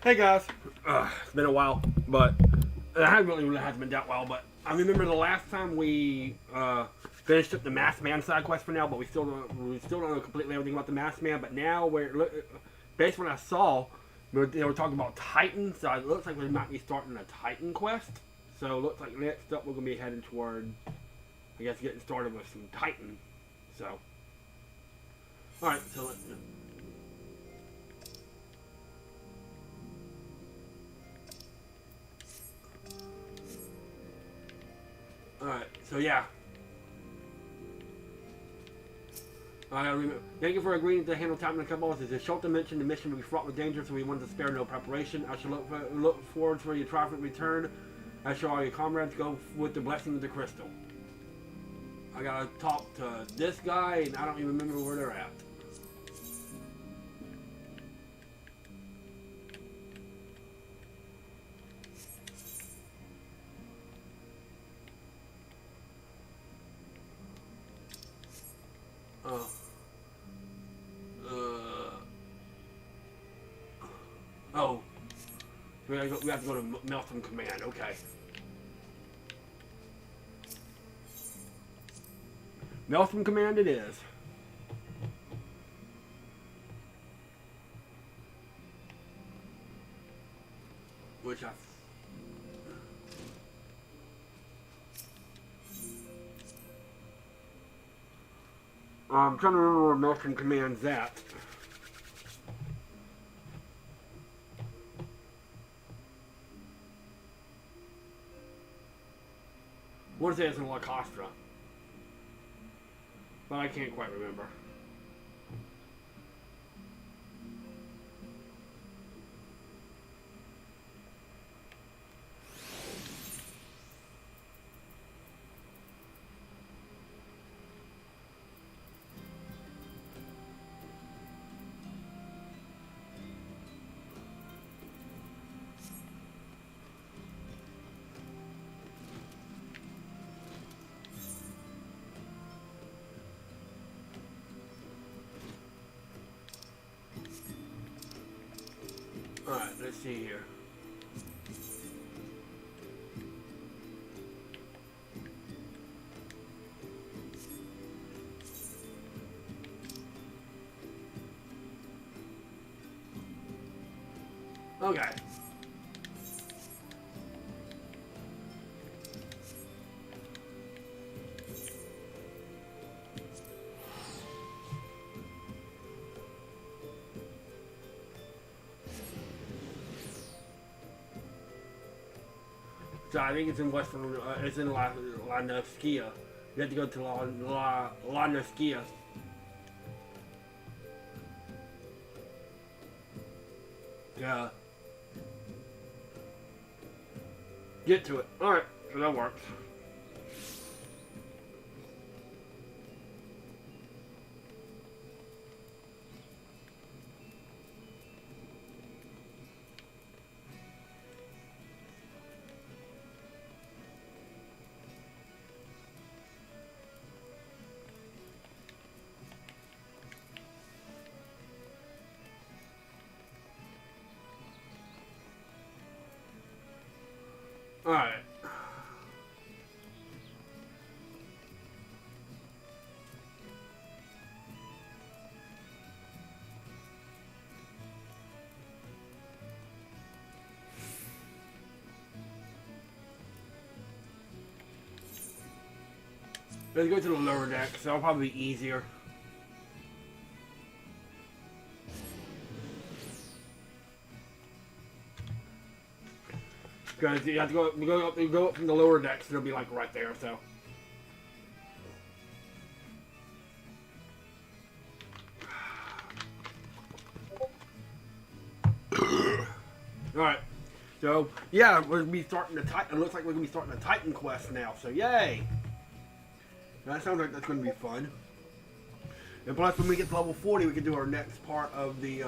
Hey guys, it's been a while, but it really hasn't been that while. But I remember the last time we finished up the Masked Man side quest for now, but we still don't know completely everything about the Masked Man. But now based on what I saw, they were talking about Titan, so it looks like we might be starting a Titan quest. So it looks like next up we're gonna be heading toward, I guess, getting started with some Titan. So, all right, so let's. Alright, so yeah. Thank you for agreeing to handle time in the cabals. As a short dimension, the mission will be fraught with danger, so we want to spare no preparation. I shall look forward for your triumphant return. As shall all your comrades. Go with the blessing of the crystal. I gotta talk to this guy, and I don't even remember where they're at. Oh. We have to go to Meltham Command, okay. Meltham Command it is. Which I'm trying to remember where Meltham Command's at. I want to say it's in La Costra, but I can't quite remember. Alright, let's see here. Okay. So I think it's in Western, it's in La Novskia. You have to go to La Novskia. Yeah. Get to it. Alright, so that works. Alright. Let's go to the lower deck, so it'll probably be easier. Because you have to go up from the lower deck, so it'll be like right there, so. Alright. So, yeah, we're going to be starting the Titan. It looks like we're going to be starting the Titan quest now, so yay! That sounds like that's going to be fun. And plus, when we get to level 40, we can do our next part of the,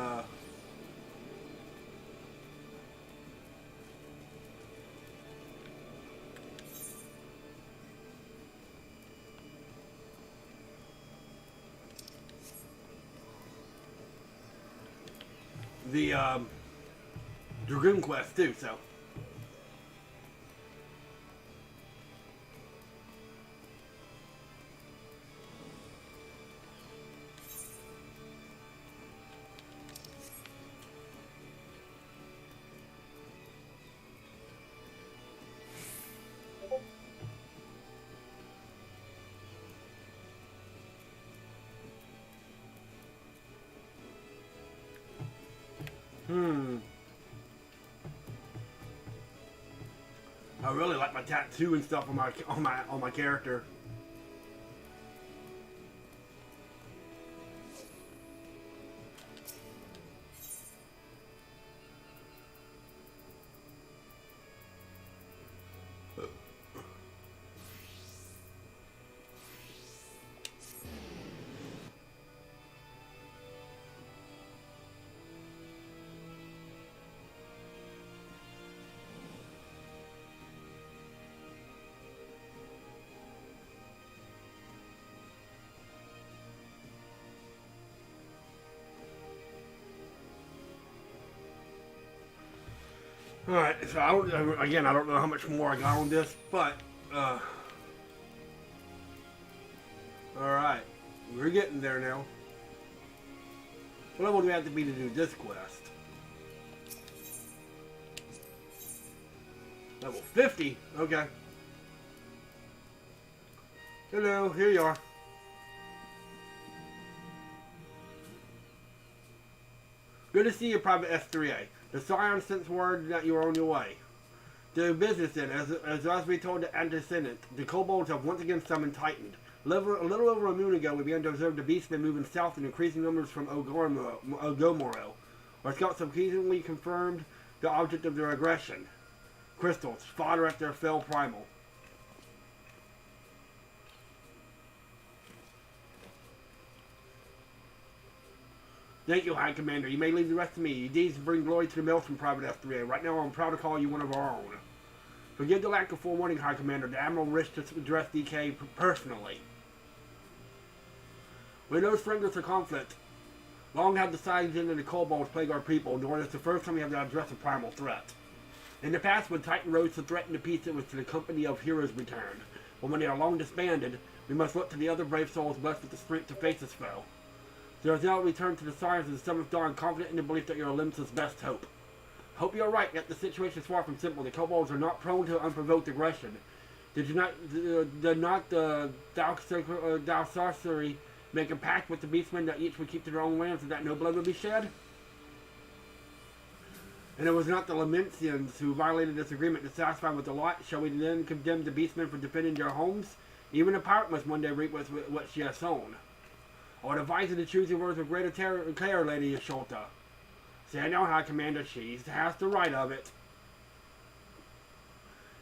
Dragoon quest too, so. I really like my tattoo and stuff on my character. Alright, so I don't know how much more I got on this, but, alright, we're getting there now. What level do we have to be to do this quest? Level 50? Okay. Hello, here you are. Good to see you, Private S3A. The Scion sent word that you are on your way. The business then, as we told the antecedent, the kobolds have once again summoned Titan. A little over a moon ago, we began to observe the beastmen moving south in increasing numbers from Ogomoro. Our scouts have increasingly confirmed the object of their aggression. Crystals, fodder at their fell primal. Thank you, High Commander. You may leave the rest to me. Your deeds bring glory to the Maelstrom, Private F3A. Right now, I'm proud to call you one of our own. Forgive the lack of forewarning, High Commander. The Admiral wished to address DK personally. We know strangers for conflict. Long have the Scion and the kobolds plague our people, nor is it the first time we have to address a primal threat. In the past, when Titan rose to threaten the peace, it was to the company of heroes returned. But when they are long disbanded, we must look to the other brave souls blessed with the strength to face this foe. There is now a return to the Science of the Seventh Dawn, confident in the belief that you are Olympus' best hope. Hope you are right, yet the situation is far from simple. The kobolds are not prone to unprovoked aggression. Did not the thou sorcery make a pact with the beastmen that each would keep to their own lands and that no blood would be shed? And it was not the Lamentians who violated this agreement. Dissatisfied with the lot, shall we then condemn the beastmen for defending their homes? Even a pirate must one day reap what she has sown. I would advise you to choose your words with greater care, Lady Yasholta. See, I know, High Commander, she has the right of it.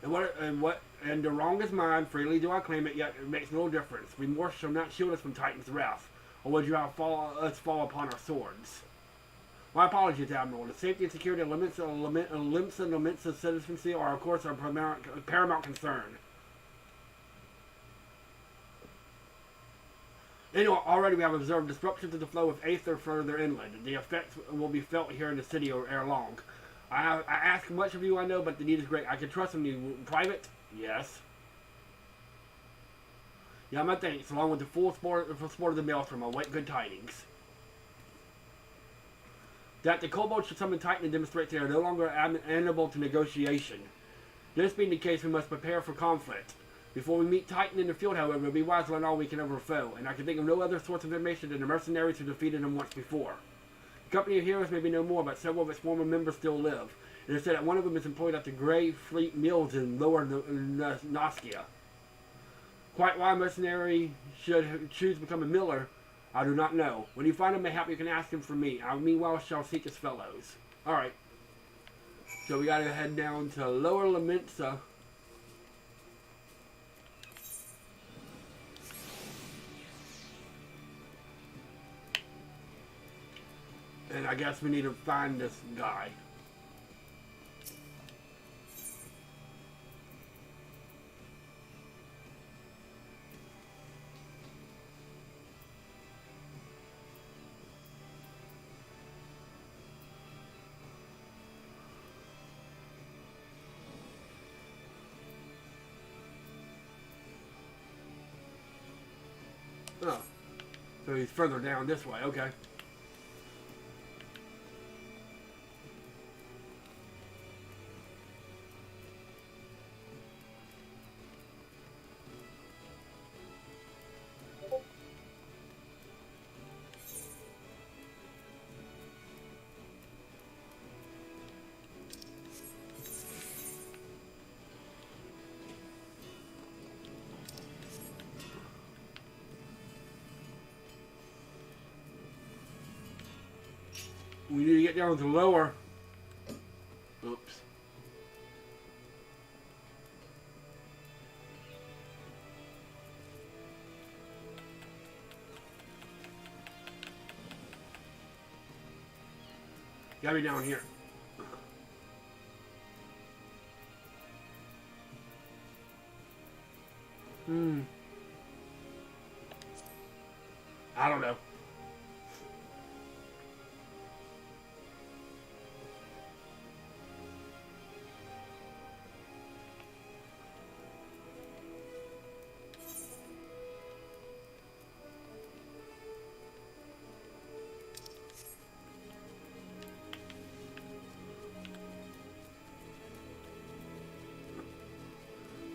And the wrong is mine, freely do I claim it, yet it makes no difference. Remorse shall not shield us from Titan's wrath, or would you have us fall upon our swords? My apologies, Admiral. The safety and security of Limsa citizenry are, of course, our paramount concern. Anyway, already we have observed disruptions to the flow of aether further inland. The effects will be felt here in the city ere long. I ask much of you, I know, but the need is great. I can trust in you. Private? Yes. Yeah, my thanks, along with the full support of the Maelstrom. I await good tidings. That the kobolds should summon Titan and demonstrate they are no longer amenable to negotiation. This being the case, we must prepare for conflict. Before we meet Titan in the field, however, it will be wise to learn all we can of our foe, and I can think of no other source of information than the mercenaries who defeated him once before. The company of heroes may be no more, but several of its former members still live. It is said that one of them is employed at the Grey Fleet Mills in Lower Noskia. Quite why a mercenary should choose to become a miller, I do not know. When you find him, mayhap you can ask him for me. I meanwhile shall seek his fellows. Alright. So we gotta head down to Lower Lamenta. And I guess we need to find this guy. Oh. So he's further down this way. Okay. We need to get down to lower. Oops. Gotta be down here. I don't know.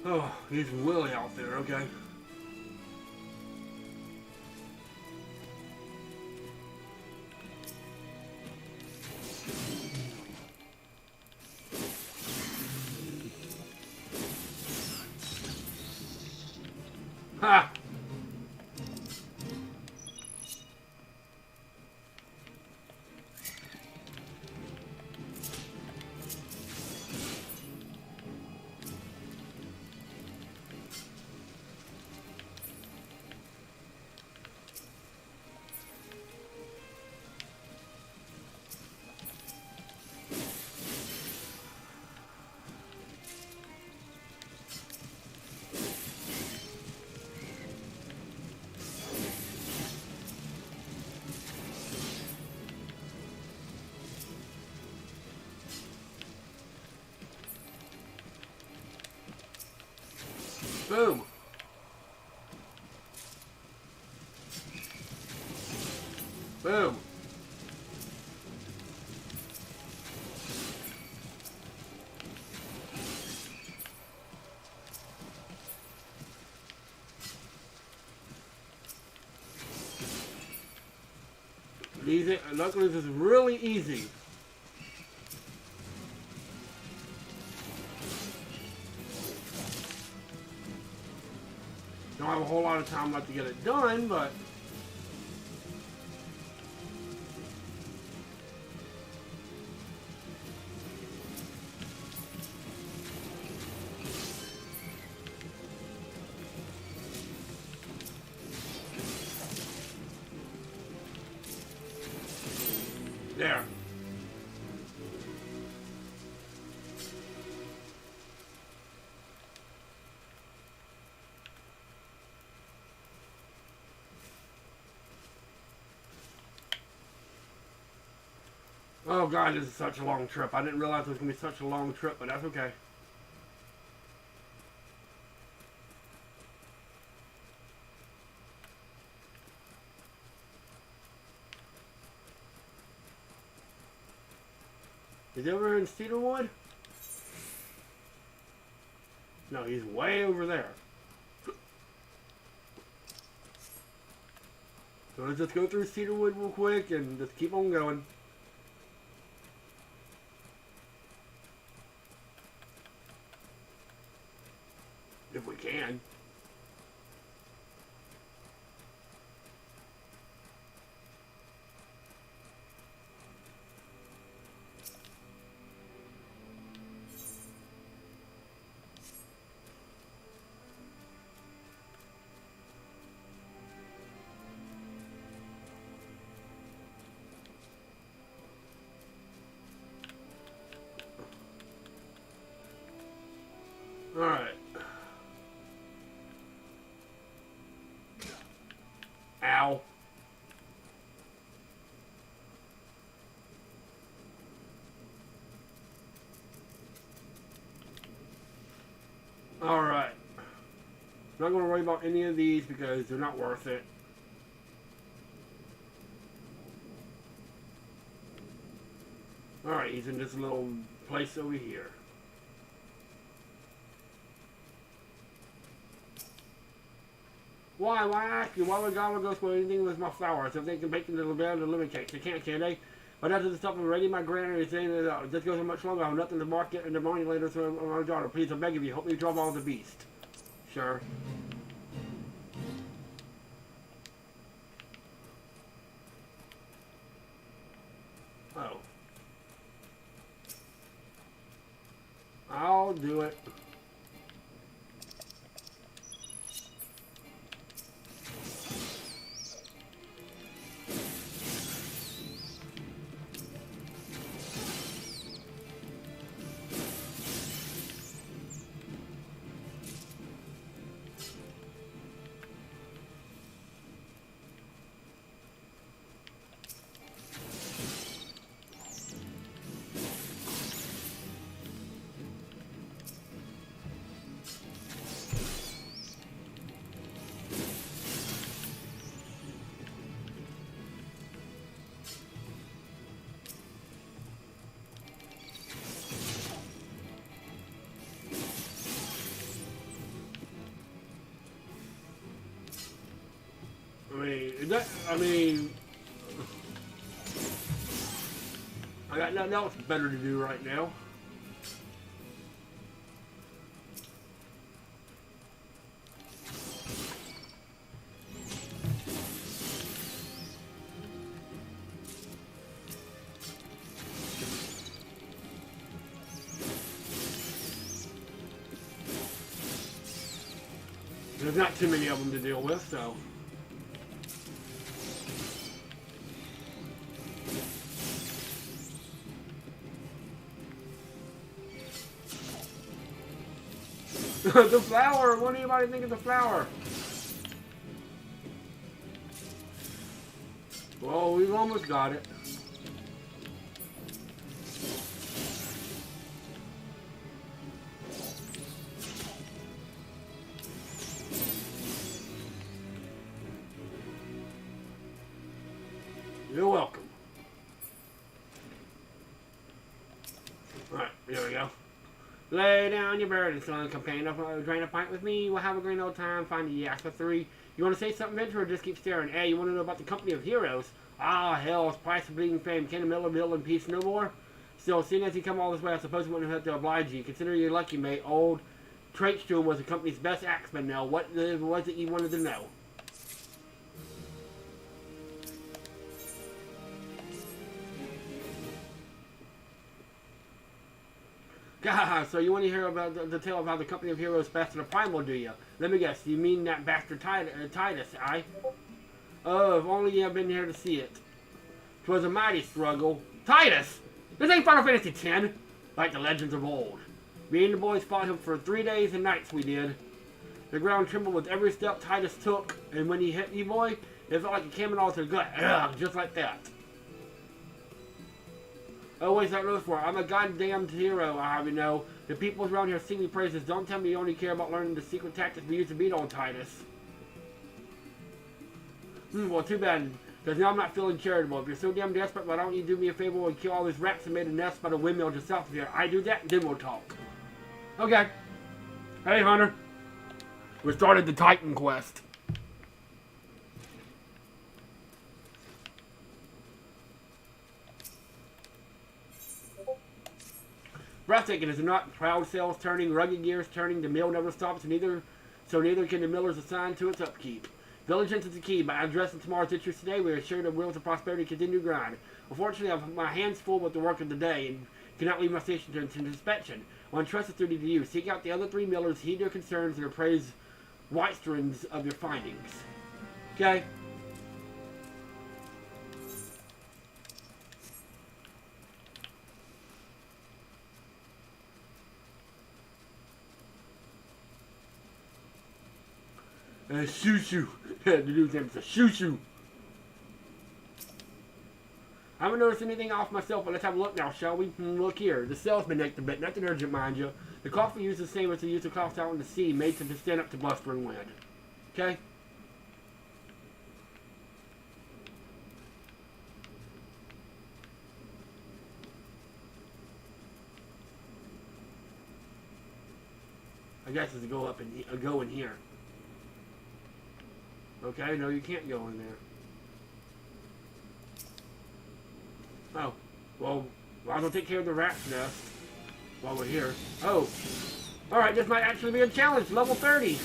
Oh, he's Willie out there, okay. Ha! Boom. Boom. Easy. Luckily, this is really easy. Don't have a whole lot of time left to get it done, but there. Oh god, this is such a long trip. I didn't realize it was going to be such a long trip, but that's okay. Is he over here in Cedarwood? No, he's way over there. So let's just go through Cedarwood real quick and just keep on going. If we can. Alright. Ow. Alright. Not going to worry about any of these because they're not worth it. Alright, he's in this little place over here. Why? Why ask you? Why would God go for anything with my flowers? If they can bake into the bed and lemon cakes, they can't, can they? But after the stuff I'm ready, my granny is saying that this goes on much longer. I have nothing to market in the morning later, so my daughter, please, I beg of you, help me drop all the beast. Sure. Oh. I'll do it. I got nothing else better to do right now. There's not too many of them to deal with, so. The flower! What do anybody think of the flower? Well, we've almost got it. You're welcome. Alright, here we go. Lay down your burden, son. Companion up, drain a pint with me. We'll have a great old time. Find the XIV. You want to say something, Venture, or just keep staring? Hey, you want to know about the company of heroes? Ah, hell's price of bleeding fame. Can a Miller build in peace no more? Still, seeing as you come all this way, I suppose we wouldn't have to oblige you. Consider you lucky, mate. Old Traitstrom was the company's best axeman. Now, what was it you wanted to know? God, so you want to hear about the tale of how the company of heroes bested a primal, do you? Let me guess, you mean that bastard Titus, aye? Oh, if only you had been here to see it. 'Twas a mighty struggle. Titus! This ain't Final Fantasy X, like the legends of old. Me and the boys fought him for 3 days and nights, we did. The ground trembled with every step Titus took, and when he hit you, boy, it felt like it came in all to the gut. Ugh, just like that. Always that road for it. I'm a goddamned hero, I have you know. The people around here sing me praises. Don't tell me you only care about learning the secret tactics we used to beat on Titus. Well, too bad, because now I'm not feeling charitable. If you're so damn desperate, why don't you do me a favor and kill all these rats and made a nest by the windmill just south of here? I do that, then we'll talk. Okay. Hey, Hunter. We started the Titan quest. Breathtaking, is it not? Proud sails turning, rugged gears turning, the mill never stops, so neither can the millers assigned to its upkeep. Diligence is the key. By addressing tomorrow's issues today, we are sure the wheels of prosperity continue to grind. Unfortunately, I have my hands full with the work of the day and cannot leave my station to inspection. I entrust this duty to you. Seek out the other 3 millers, heed their concerns, and appraise Whitestrings of your findings. Okay? Shoo-shoo. The dude's name is a shoo-shoo. I haven't noticed anything off myself, but let's have a look now, shall we? Look here. The salesman nicked a bit. Nothing urgent, mind you. The coffee used the same as the use of cloth out in the sea, made to stand up to blustering wind. Okay? I guess is to go up and go in here. Okay, no, you can't go in there. Oh, well, I'll take care of the rat's nest while we're here. Oh, alright, this might actually be a challenge, level 30.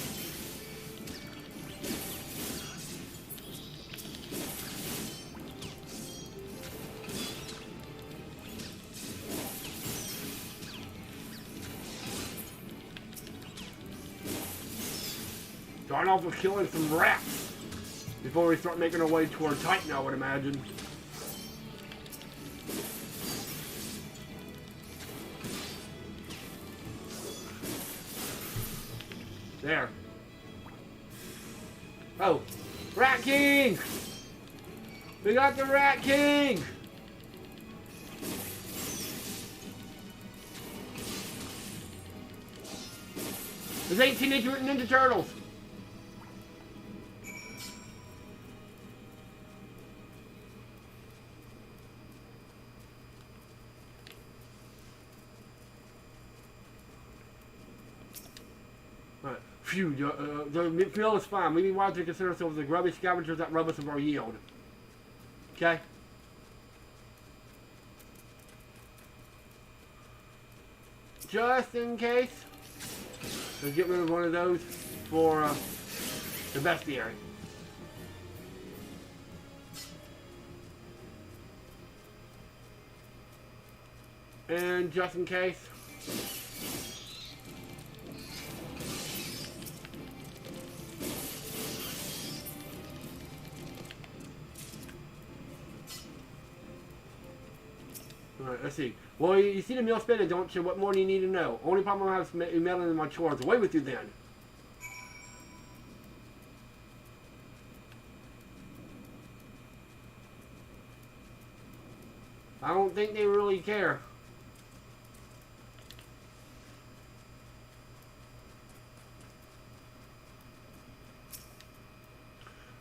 Starting off with killing some rats before we start making our way toward Titan, I would imagine. There. Oh, Rat King! We got the Rat King! There's 8 Teenage Mutant Ninja Turtles! Alright, phew, the fuel is fine. We need wise to consider ourselves the grubby scavengers that rob us of our yield. Okay? Just in case. Let's get rid of one of those for the bestiary. And just in case. Alright, let's see. Well, you see the meal spinning, don't you? What more do you need to know? Only problem I have is meddling in my chores. Away with you then. I don't think they really care.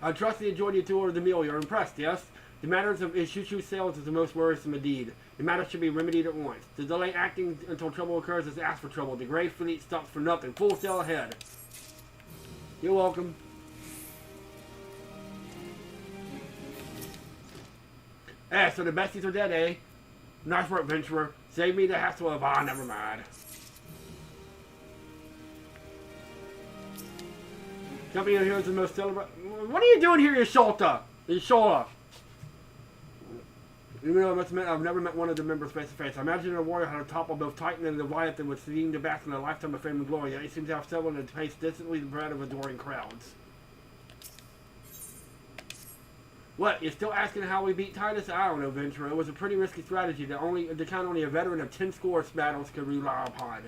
I trust you enjoyed your tour of the meal. You're impressed, yes? The matters of Isuchu sales is the most worrisome indeed. The matter should be remedied at once. To delay acting until trouble occurs is ask for trouble. The Grey Fleet stops for nothing. Full sail ahead. You're welcome. So the besties are dead, eh? Nice work, Venturer. Save me the hassle of, never mind. Company of Heroes is the most celebrated. What are you doing here, Yasholta? Yashola. You know, I must admit, I've never met one of the members face to face. I imagine a warrior had a topple both Titan and Leviathan would seem to bask in a lifetime of fame and glory, yet he seems to have someone to taste distantly the bread of adoring crowds. What, you're still asking how we beat Titus? I don't know, Ventura. It was a pretty risky strategy that count only a veteran of 10 scores battles could rely upon.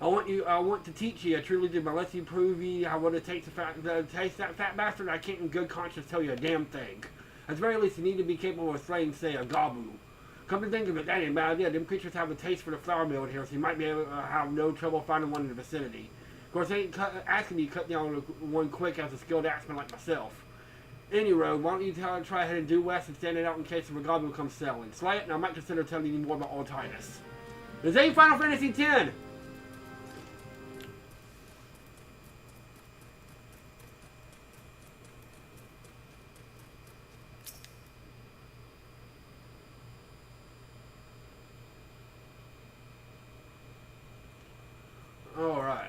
I want to teach you, I truly do, but unless you prove you how what it takes to taste that fat bastard, I can't in good conscience tell you a damn thing. At the very least, you need to be capable of slaying, say, a Gabu. Come to think of it, that ain't a bad idea. Them creatures have a taste for the flour mill here, so you might be able to have no trouble finding one in the vicinity. Of course, I ain't asking you to cut down one quick as a skilled axeman like myself. Any road, why don't you try ahead and due west and stand it out in case the Gabu comes selling. Slay it, and I might consider telling you more about old Titus. This ain't Final Fantasy X! Alright.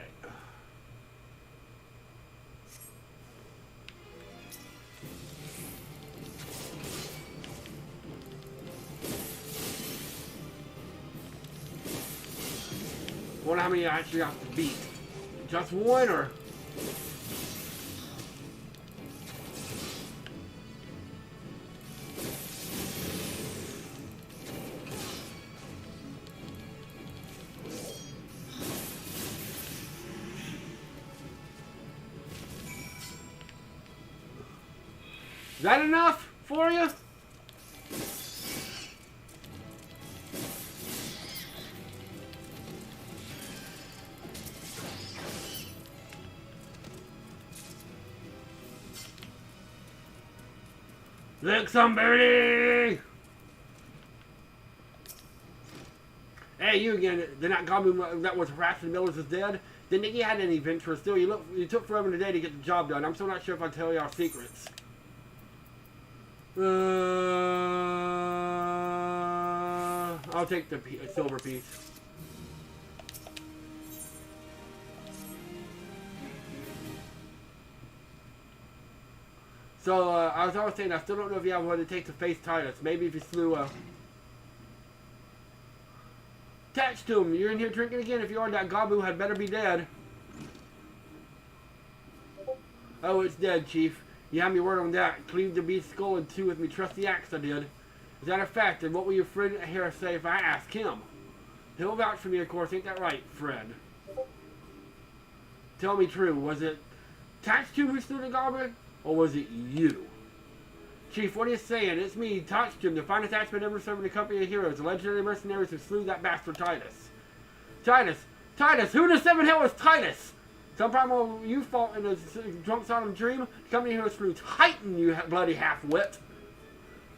I wonder how many I actually have to beat. Just one, or... Is that enough for you? Look, somebody! Hey, you again. The not Gabu that was harassing the millers is dead. Didn't think you had any venture. Still, you took forever today to get the job done. I'm still not sure if I tell you our secrets. I'll take the silver piece. So, I was always saying, I still don't know if you have what it takes to face Titus. Maybe if you slew attached to him. You're in here drinking again. If you are, that Gabu had better be dead. Oh, it's dead, Chief. You have me word on that. Cleave the beast's skull in two with me trusty axe I did. Is that a fact? And what will your friend here say if I ask him? He'll vouch for me, of course. Ain't that right, Fred? Tell me true. Was it Tatsu who slew the goblin? Or was it you? Chief, what are you saying? It's me, Tatsu, the finest axeman ever served in the company of heroes. The legendary mercenaries who slew that bastard Titus. Titus! Who in the seven hell is Titus? Some problem you fought in a drunk Sodom dream? The company here slew Titan, you bloody half-wit.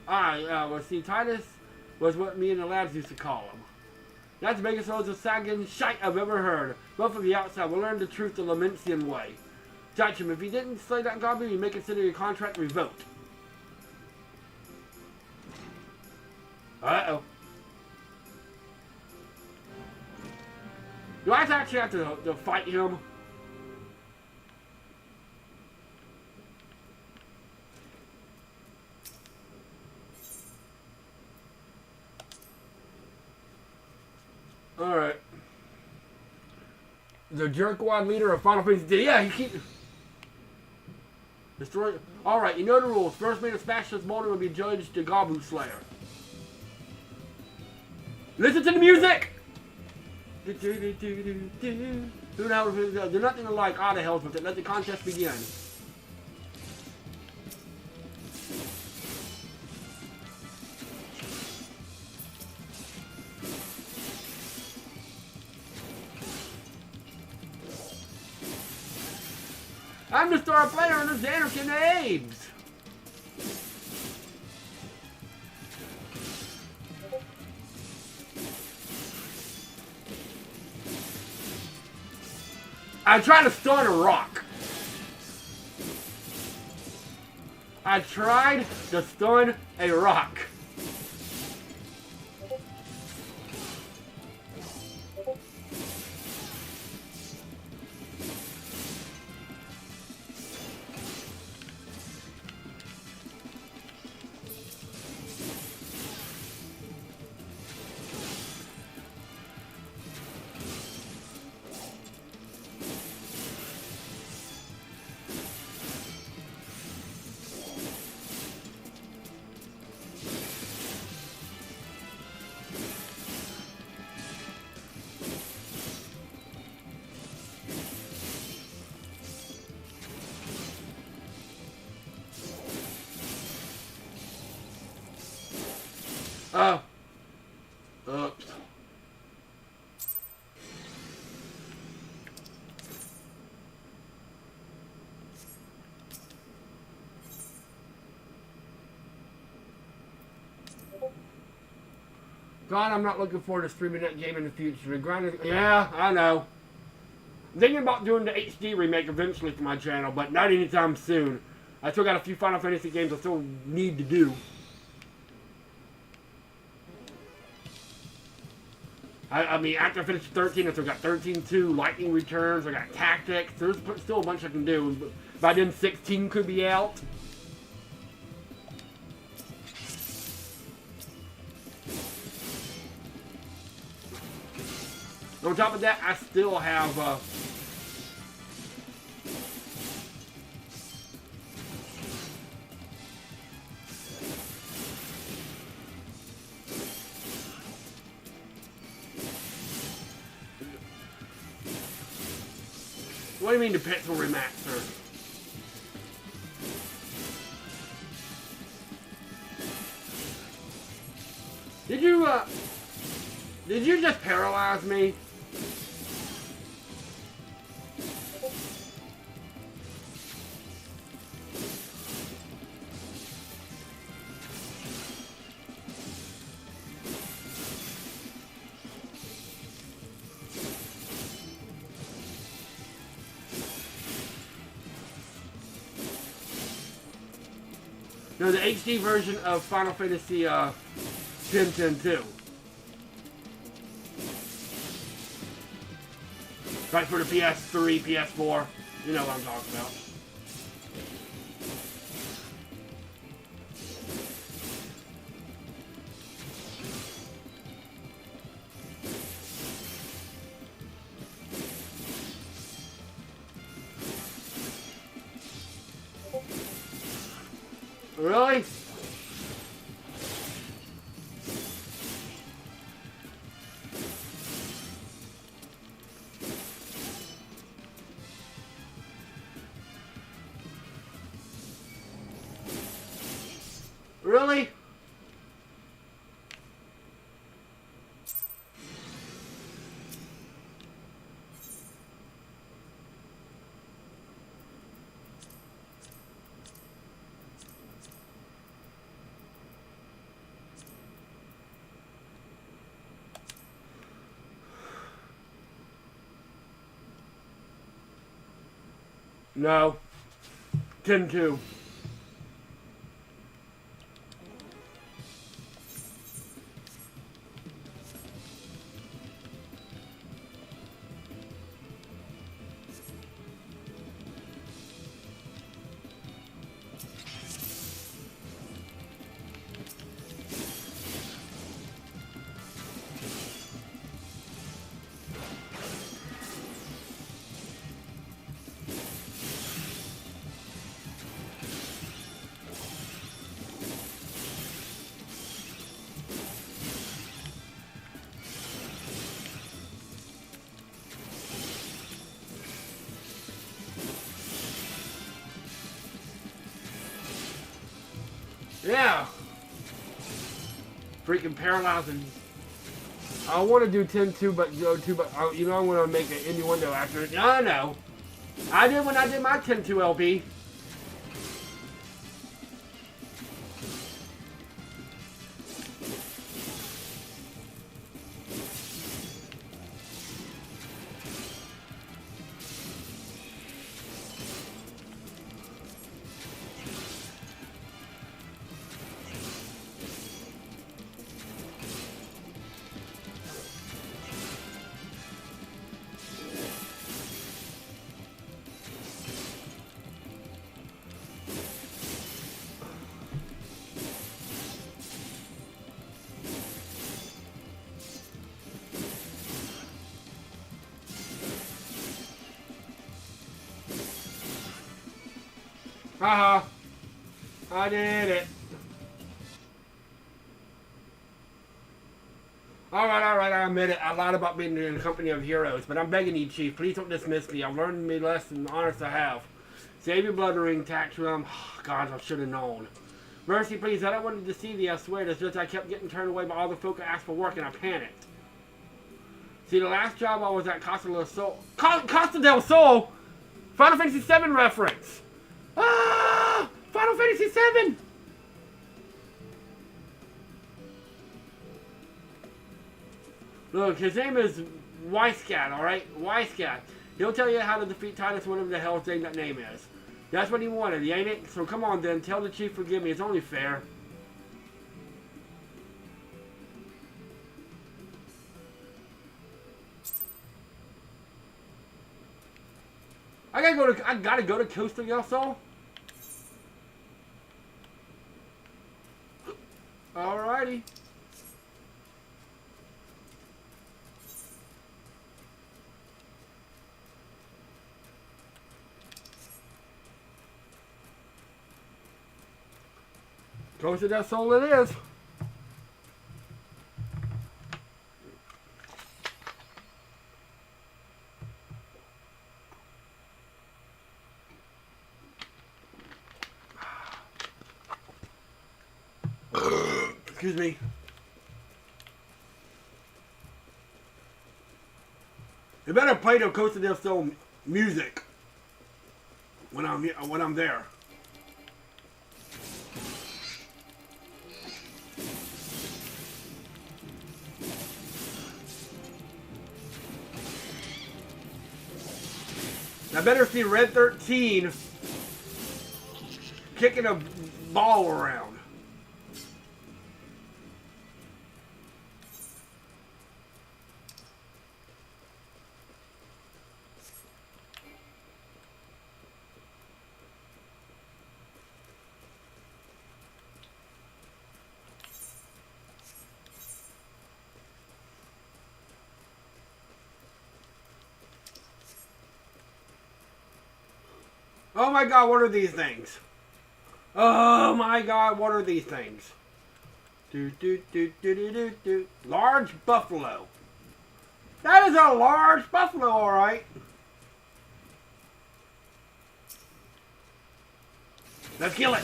Well, see, Titus was what me and the lads used to call him. That's the biggest loads of sagging shite I've ever heard. Both of you outside will learn the truth the Lamentian way. Judge him. If you didn't slay that goblin, you may consider your contract revoked. Uh-oh. Do I actually have to fight him? Alright. The jerkwad leader of Final Fantasy. Yeah, he keeps... Destroy... Alright, you know the rules. First man to smash this boulder will be judged the Gabu Slayer. Listen to the music! Who the hell is this? There's nothing like out of hell with it. Let the contest begin. I'm the star player in the Xanark and the Abes. I tried to stun a rock. I tried to stun a rock. Oh. Oops. God, I'm not looking forward to streaming that game in the future. The grind is, yeah, I know. I'm thinking about doing the HD remake eventually for my channel, but not anytime soon. I still got a few Final Fantasy games I still need to do. I mean, after I finish 13, I still got 13-2, Lightning Returns, I got Tactics. There's still a bunch I can do. By then, 16 could be out. On top of that, I still have... What do you mean the pencil remaster? Did you just paralyze me? No, the HD version of Final Fantasy 10-10-2. Right, for the PS3, PS4. You know what I'm talking about. Really? Really? No. 10-2. Yeah. Freaking paralyzing. I want to do 10-2, but go 2, but you know I'm going to make an innuendo after it. I know. I did when I did my 10-2 LP. Haha. I did it. Alright, I admit it. I lied about being in the company of heroes, but I'm begging you, Chief, please don't dismiss me. I've learned me lesson, honest I have. Save your blood ring, tax realm. God, I should have known. Mercy, please, I don't want to deceive you, I swear. It's just I kept getting turned away by all the folk who asked for work, and I panicked. See, the last job I was at Costa del Sol. Costa del Sol? Final Fantasy VII reference. Ah! Final Fantasy VII! Look, his name is Weiscat, alright? Weiscat. He'll tell you how to defeat Titus, whatever the hell his name is. That's what he wanted, ain't it? So come on then, tell the Chief forgive me, it's only fair. I gotta go to Costa del Sol? Alrighty. Costa del Sol it is. Excuse me. You better play the Costa del Sol music when I'm there. I better see Red 13 kicking a ball around. Oh my god, what are these things? Oh my god, what are these things? Large buffalo. That is a large buffalo, alright. Let's kill it.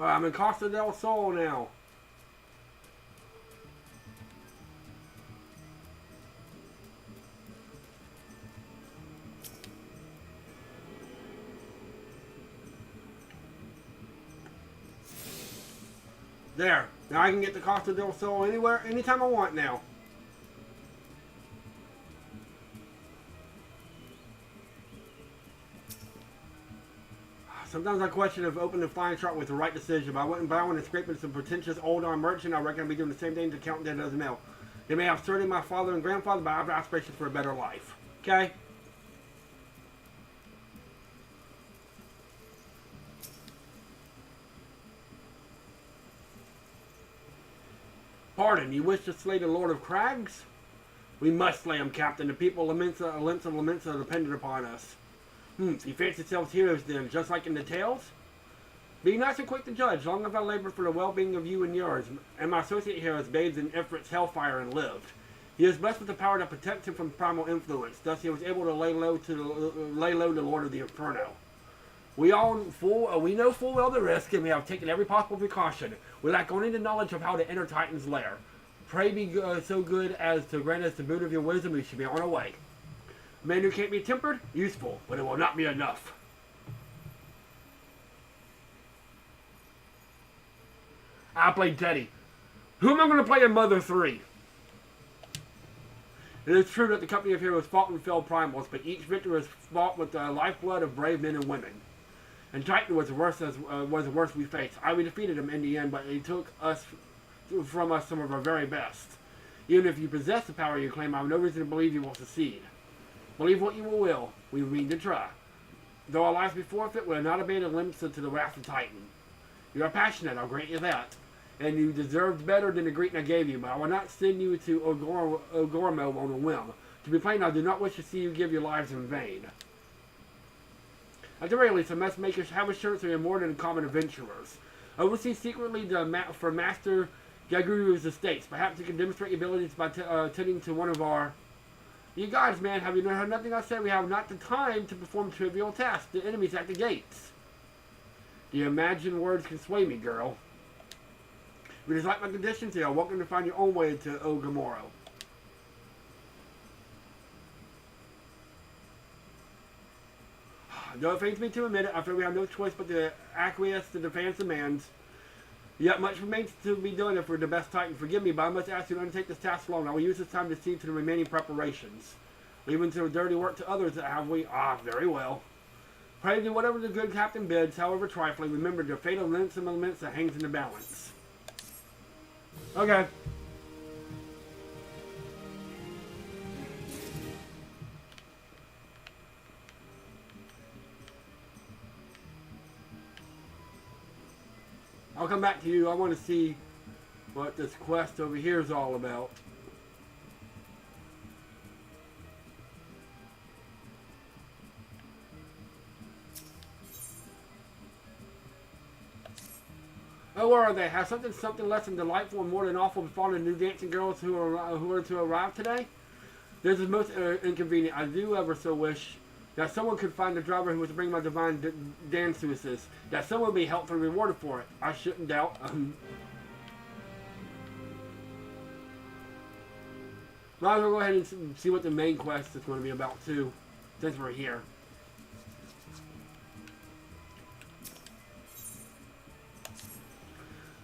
I'm in Costa del Sol now. There. Now I can get to Costa del Sol anywhere, anytime I want now. Sometimes I question if opening a flying truck was the right decision, but I wouldn't buy one and scraping some pretentious old-arm merchant. I reckon I'd be doing the same thing to count dead as a mail. They may have certainly my father and grandfather, but I have aspirations for a better life. Okay? Pardon, you wish to slay the Lord of Crags? We must slay him, Captain. The people laments are dependent upon us. You fancy yourselves heroes then, just like in the tales? Be not so quick to judge. Long have I labored for the well-being of you and yours, and my associate here has bathed in Ifrit's hellfire and lived. He is blessed with the power that protects him from primal influence. Thus he was able to lay low the Lord of the Inferno. We know full well the risk, and we have taken every possible precaution. We lack only the knowledge of how to enter Titan's lair. Pray be so good as to grant us the boon of your wisdom. We should be on our way. A man who can't be tempered, useful, but it will not be enough. I played Teddy. Who am I going to play in Mother 3? It is true that the company of heroes fought and fell primals, but each victor was fought with the lifeblood of brave men and women. And Titan was the worst we faced. We defeated him in the end, but he took from us some of our very best. Even if you possess the power you claim, I have no reason to believe you will succeed. Believe what you will, we mean to try. Though our lives be forfeit, we are not abandoned limbs to the wrath of Titan. You are passionate, I'll grant you that. And you deserved better than the greeting I gave you, but I will not send you to Ogormo on a whim. To be plain, I do not wish to see you give your lives in vain. At the very least, I must have assurance that you are more than common adventurers. Oversee secretly for Master Gaguru's estates. Perhaps you can demonstrate your abilities by tending to one of our... You guys, man, have you heard nothing I said? We have not the time to perform trivial tasks. The enemy's at the gates. Do you imagine words can sway me, girl? If it is like my conditions here, welcome to find your own way to Ogomoro. Though it pains me to admit it, I feel we have no choice but to acquiesce to the fans' demands. Yet much remains to be done if we're the best Titan. Forgive me, but I must ask you to undertake this task alone. I will use this time to see to the remaining preparations. Leaving to the dirty work to others, have we? Very well. Pray do whatever the good captain bids, however trifling. Remember the fate of Linsom elements that hangs in the balance. Okay. I'll come back to you. I want to see what this quest over here is all about. Oh, where are they? Has something less than delightful and more than awful befallen the new dancing girls who are to arrive today? This is most inconvenient. I do ever so wish that someone could find the driver who was to bring my divine dances. That someone would be helpfully rewarded for it. I shouldn't doubt. Might as well go ahead and see what the main quest is going to be about too. since we're here.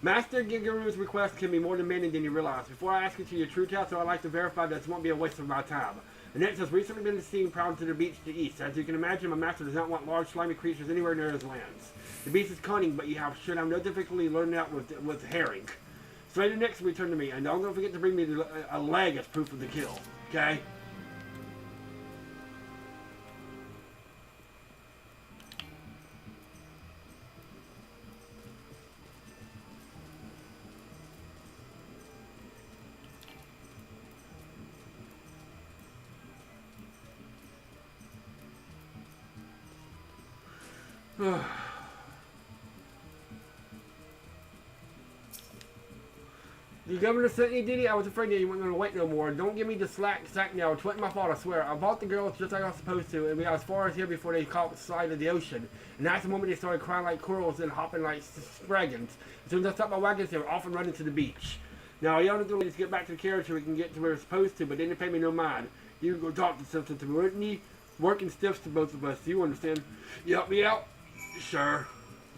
Master Gigaru's request can be more demanding than you realize. Before I ask you to your true test, I'd like to verify that this won't be a waste of my time. The next has recently been seen prowling to the beach to the east. As you can imagine, my master does not want large, slimy creatures anywhere near his lands. The beast is cunning, but should have no difficulty learning that with herring. Straight next, return to me, and don't forget to bring me a leg as proof of the kill. Okay? The governor sent you, did he? I was afraid that you weren't going to wait no more. Don't give me the sack now. It wasn't my fault, I swear. I bought the girls just like I was supposed to, and we got as far as here before they caught sight of the ocean. And that's the moment they started crying like squirrels and hopping like spragons. As soon as I stopped my wagons, they were off and running to the beach. Now, all you have to do is get back to the carriage so we can get to where we're supposed to, but they didn't pay me no mind. You can go talk to something to me. Working stiffs to both of us. Do you understand? You help me out? Sure.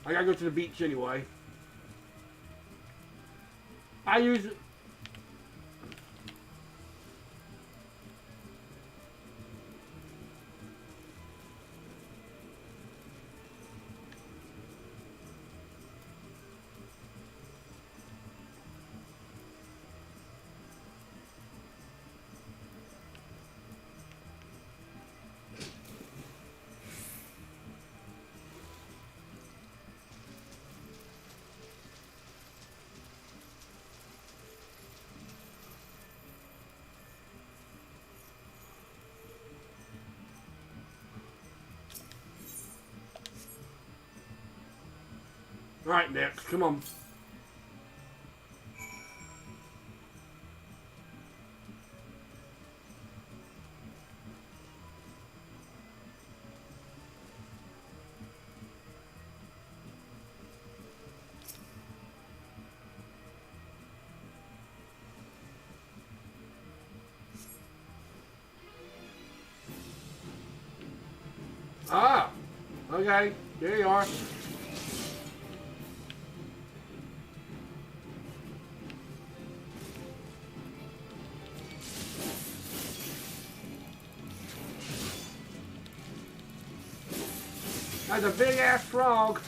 I gotta go to the beach anyway. I use it. Alright, next. Come on. Ah! Okay. There you are. That's a big ass frog.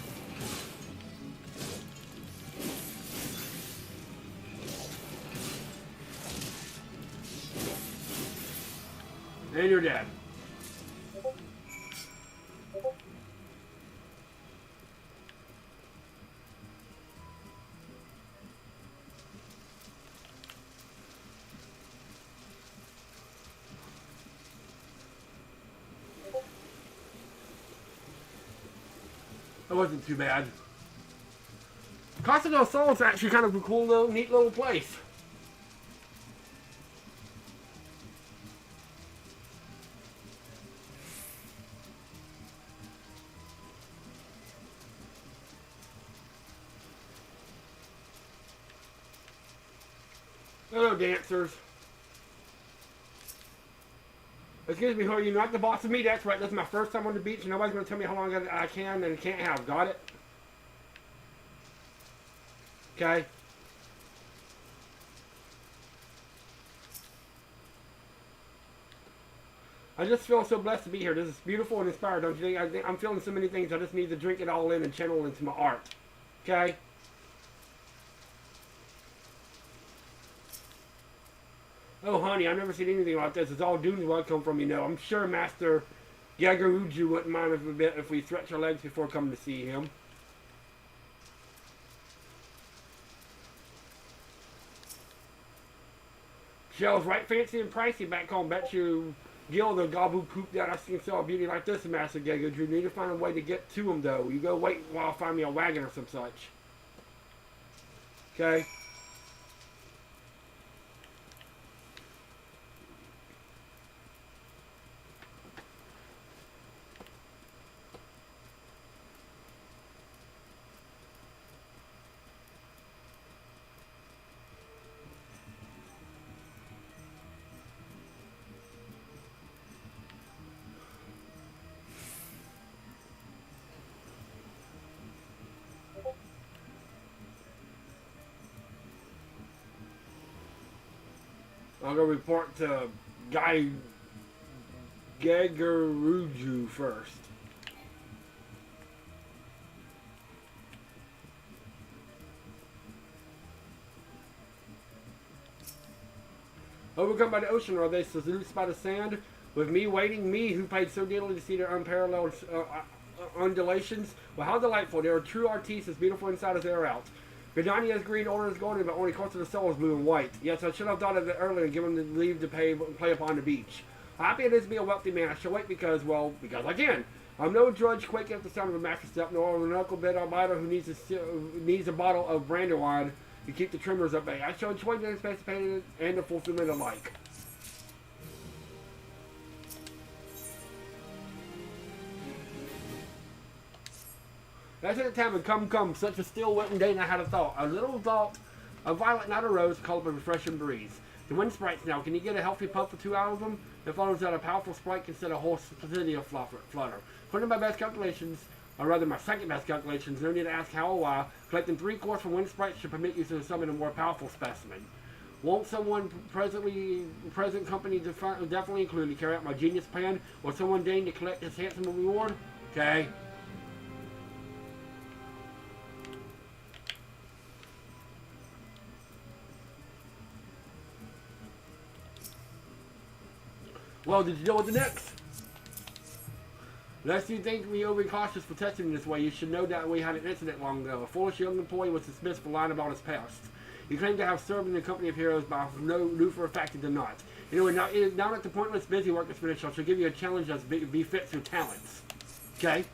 And you're dead. That wasn't too bad. Casa del Sol's actually kind of a cool little, neat little place. Hello, dancers. Excuse me, who are you? Not the boss of me? That's right. This is my first time on the beach, and nobody's going to tell me how long I can and can't have. Got it? Okay. I just feel so blessed to be here. This is beautiful and inspired, don't you think? I'm feeling so many things. I just need to drink it all in and channel into my art. Okay? Oh, honey, I've never seen anything like this. It's all doomed where I come from, you know. I'm sure Master Yagaruju wouldn't mind a bit if we stretch our legs before coming to see him. Shell's right fancy and pricey back home. Bet you Gil the Gabu Coop that I can sell a beauty like this, Master Yagaruju. Need to find a way to get to him, though. You go wait while I find me a wagon or some such. Okay? I'll go report to Guy Gagaruju first. Overcome by the ocean, are they seduced by the sand? With me waiting, me who paid so dearly to see their unparalleled undulations? Well, how delightful. They are true artistes, as beautiful inside as they are out. Gardania's green, older is golden, but only close to the soul is blue and white. Yes, I should have thought of it earlier and given them the leave to play upon the beach. Happy it is to be a wealthy man. I shall wait because I can. I'm no drudge quaking at the sound of a mattress step, nor an knuckle-bed albino who needs a bottle of brandywine to keep the tremors at bay. I shall enjoy the anticipated and the fulfillment alike. That's at the time and come, such a still wet day, and I had a thought. A little thought, a violet, not a rose, called up a refreshing breeze. The wind sprites now, can you get a healthy puff for 2 hours of them? It follows that a powerful sprite can set a whole city aflutter. According to my best calculations, or rather my second best calculations, no need to ask how or why, collecting 3 cores from wind sprites should permit you to summon a more powerful specimen. Won't someone present company definitely include to carry out my genius plan, or someone deign to collect this handsome reward? Okay. Well, did you know what the next? Lest you think me overly cautious for testing in this way, you should know that we had an incident long ago. A foolish young employee was dismissed for lying about his past. He claimed to have served in the company of heroes, but I knew for a fact he did not. Anyway, now that the pointless busy work is finished, I shall give you a challenge that befits your talents. Okay?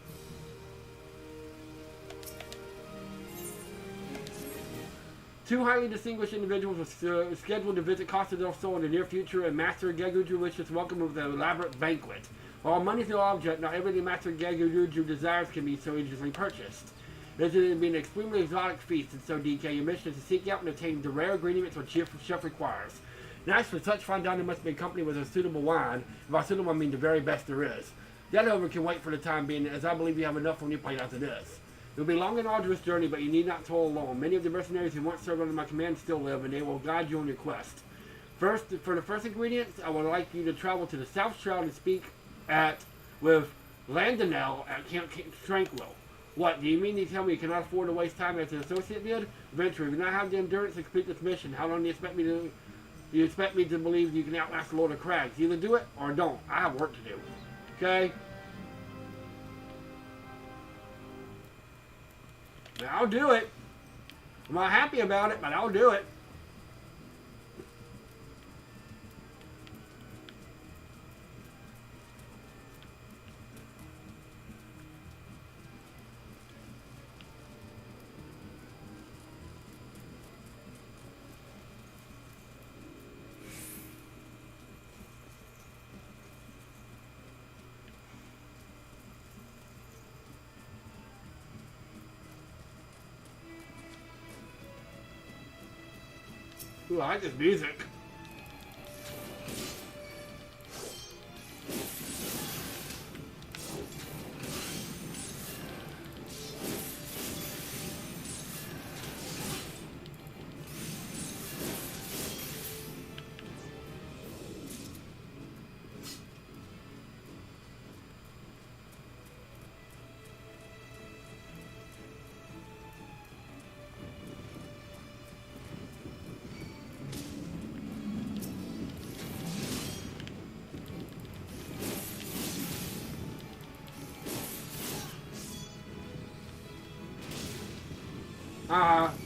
Two highly distinguished individuals are scheduled to visit Costa del Sol in the near future, and Master Geguju wishes to welcome them with an elaborate banquet. While money is no object, not everything Master Geguju desires can be so easily purchased. This is an extremely exotic feast, and so DK, your mission is to seek out and obtain the rare ingredients which chef requires. Naturally, such fine dining must be accompanied with a suitable wine, and by suitable I mean the very best there is. That over can wait for the time being, as I believe you have enough on your plate as it is. It will be a long and arduous journey, but you need not toil alone. Many of the mercenaries who once served under my command still live, and they will guide you on your quest. For the first ingredients, I would like you to travel to the South Shroud and speak with Landonell at Camp Tranquil. What, do you mean to tell me you cannot afford to waste time as an associate did? Eventually, if you not have the endurance to complete this mission, how long do you expect me to believe you can outlast the Lord of Crags? Either do it or don't. I have work to do. Okay? Now, I'll do it. I'm not happy about it, but I'll do it. Ooh, I like this music.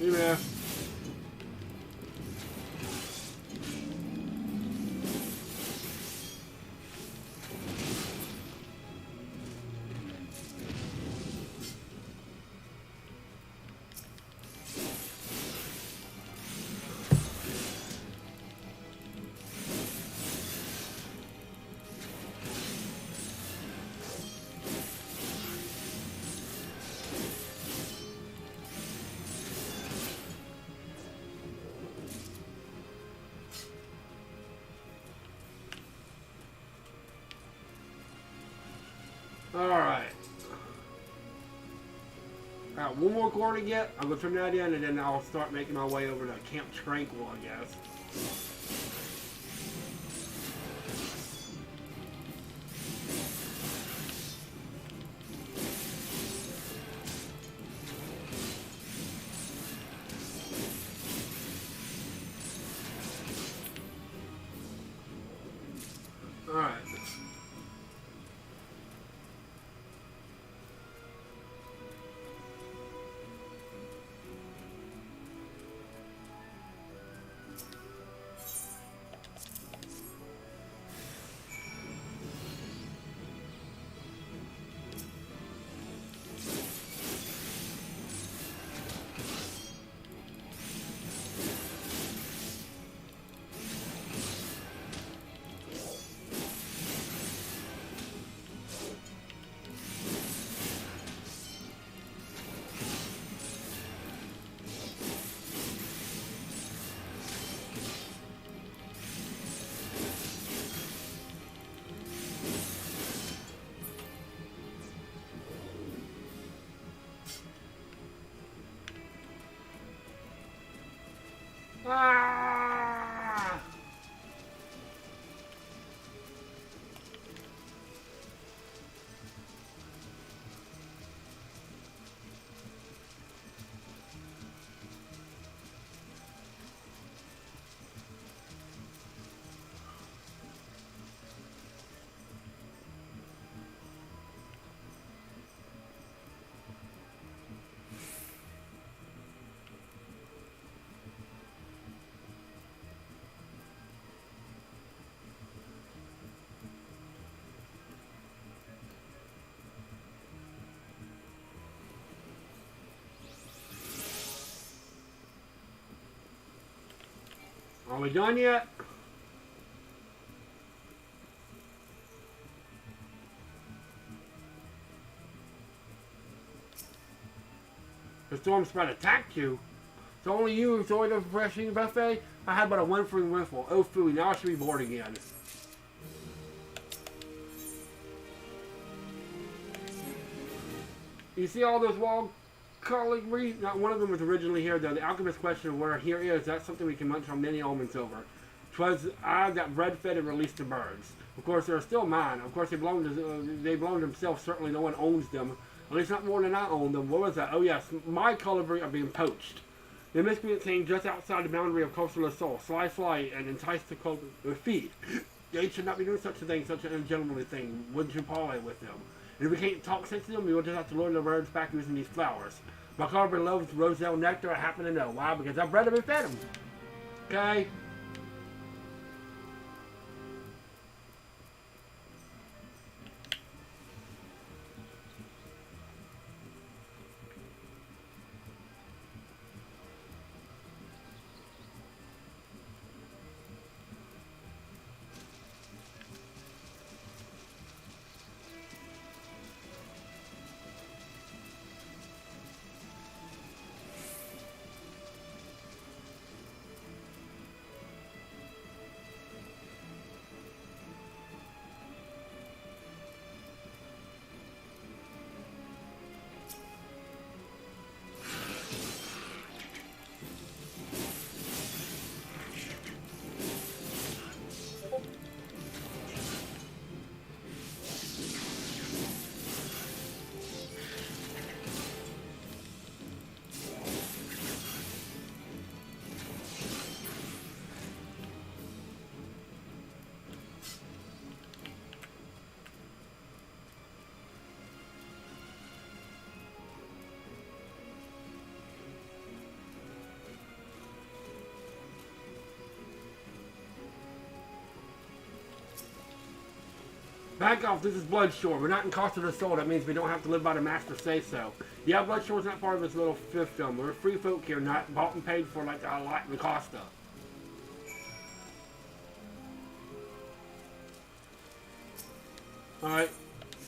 Yeah. Alright. Got one more core to get. I'm going to turn that in and then I'll start making my way over to Camp Tranquil, I guess. Ah! Are we done yet? The storm spread attacked you. So only you enjoyed the refreshing buffet? I had but a one for windful. Oh, food, now I should be bored again. You see all those wall colleagues? Not one of them was originally here, though. The alchemist questioned where here is. That's something we can munch on many almonds over. 'Twas I that bread-fed and released the birds. Of course, they're still mine. Of course, they belong to themselves. Certainly, no one owns them. At least not more than I own them. What was that? Oh, yes, my colibri are being poached. The miscreant came just outside the boundary of coastal assault. Sly, and entice the feed. They should not be doing such a thing, such an ungentlemanly thing. Wouldn't you parley with them? And if we can't talk sense to them, we will just have to lure the birds back using these flowers. My colibri loves roselle nectar. I happen to know. Why? Because I bred them and fed them. Okay? Back off, this is Bloodshore. We're not in Costa del Sol. That means we don't have to live by the master say-so. Yeah, Bloodshore's not part of this little fiefdom. We're free folk here, not bought and paid for like the lot in the Costa. Alright,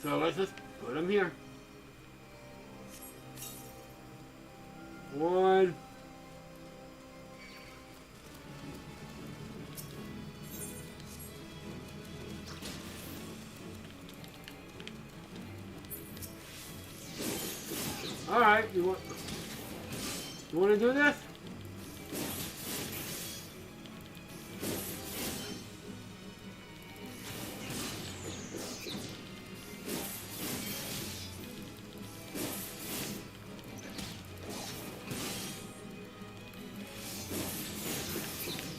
so let's just put them here. One. Alright, you want to do this?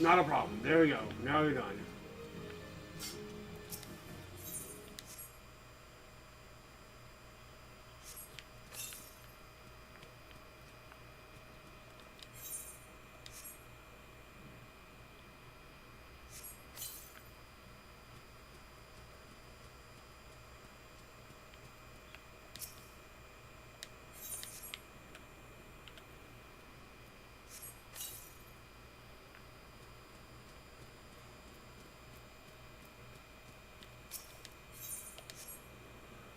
Not a problem. There we go. Now you're done.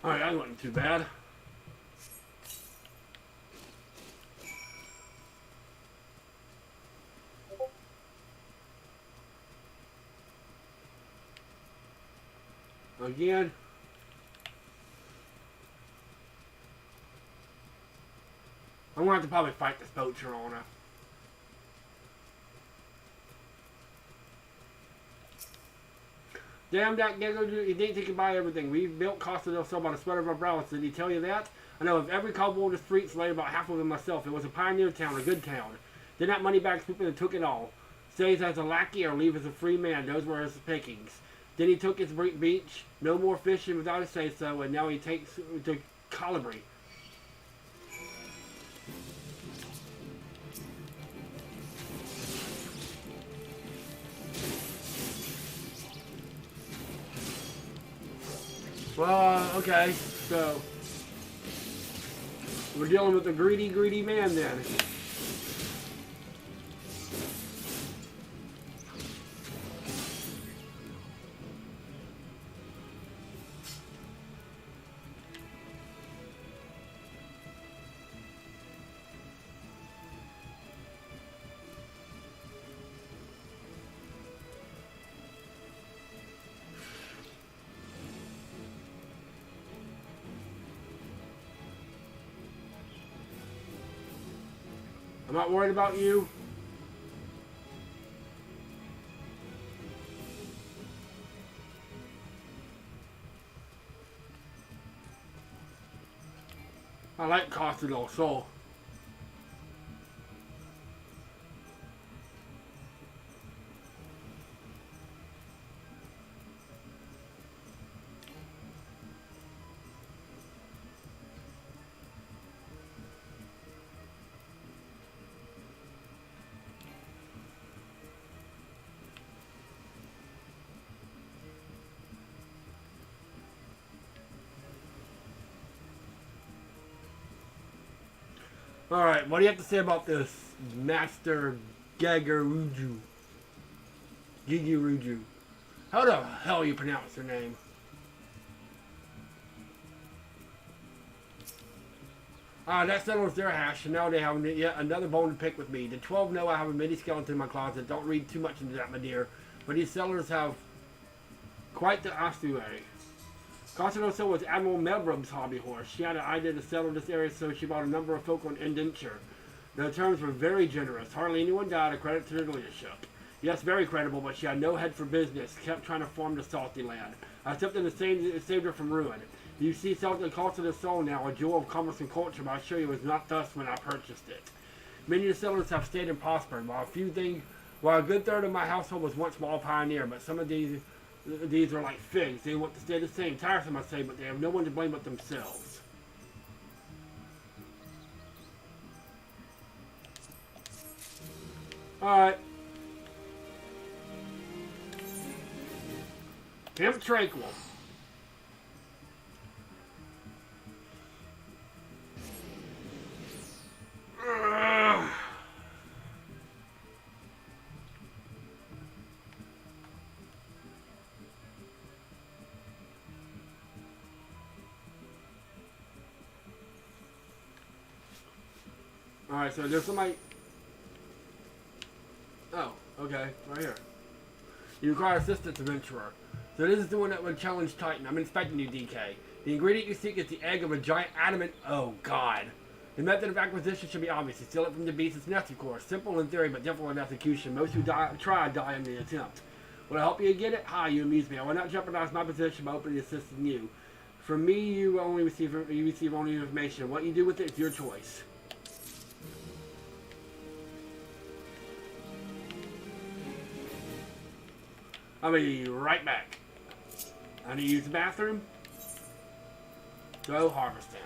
Alright, that wasn't too bad. Again. I'm going to have to probably fight this poacher on her. Damn that Gego, he thinks he can buy everything. We built Costa del Sol by the sweat of our brows. Did he tell you that? I know of every cobble in the streets, laid about half of them myself. It was a pioneer town, a good town. Then that money-bag swooped and took it all. Stays as a lackey or leave as a free man. Those were his pickings. Then he took his beach. No more fishing without a say-so, and now he takes to Calabri. Well, okay, so we're dealing with a greedy, greedy man then. I'm not worried about you. I like Costa del Sol. Alright, what do you have to say about this Master Gagaruju? Gigiruju. How the hell you pronounce her name? That settles their hash, and now they have yet another bone to pick with me. The 12 know I have a mini skeleton in my closet. Don't read too much into that, my dear. But these settlers have quite the ossuary. Costa del Sol was Admiral Melbrum's hobby horse. She had an idea to settle this area, so she bought a number of folk on indenture. The terms were very generous. Hardly anyone died, a credit to her leadership. Yes, very credible, but she had no head for business. Kept trying to farm the salty land. I attempted to save her from ruin. You see something Costa del Sol now, a jewel of commerce and culture, but I assure you it was not thus when I purchased it. Many of the settlers have stayed and prospered, while a good third of my household was once small pioneer, but some of these are like figs. They want to stay the same. Tiresome, I say, but they have no one to blame but themselves. Alright. Camp Tranquil. Alright, so there's somebody... Oh, okay, right here. You require assistance, adventurer. So this is the one that would challenge Titan. I'm inspecting you, DK. The ingredient you seek is the egg of a giant adamant... Oh, God. The method of acquisition should be obvious. You steal it from the beast's nest, of course. Simple in theory, but difficult in execution. Most who try die in the attempt. Will I help you get it? Hi, you amuse me. I will not jeopardize my position by openly assisting you. From me, you receive only information. What you do with it is your choice. I'll be right back. I need to use the bathroom. Go harvest ants.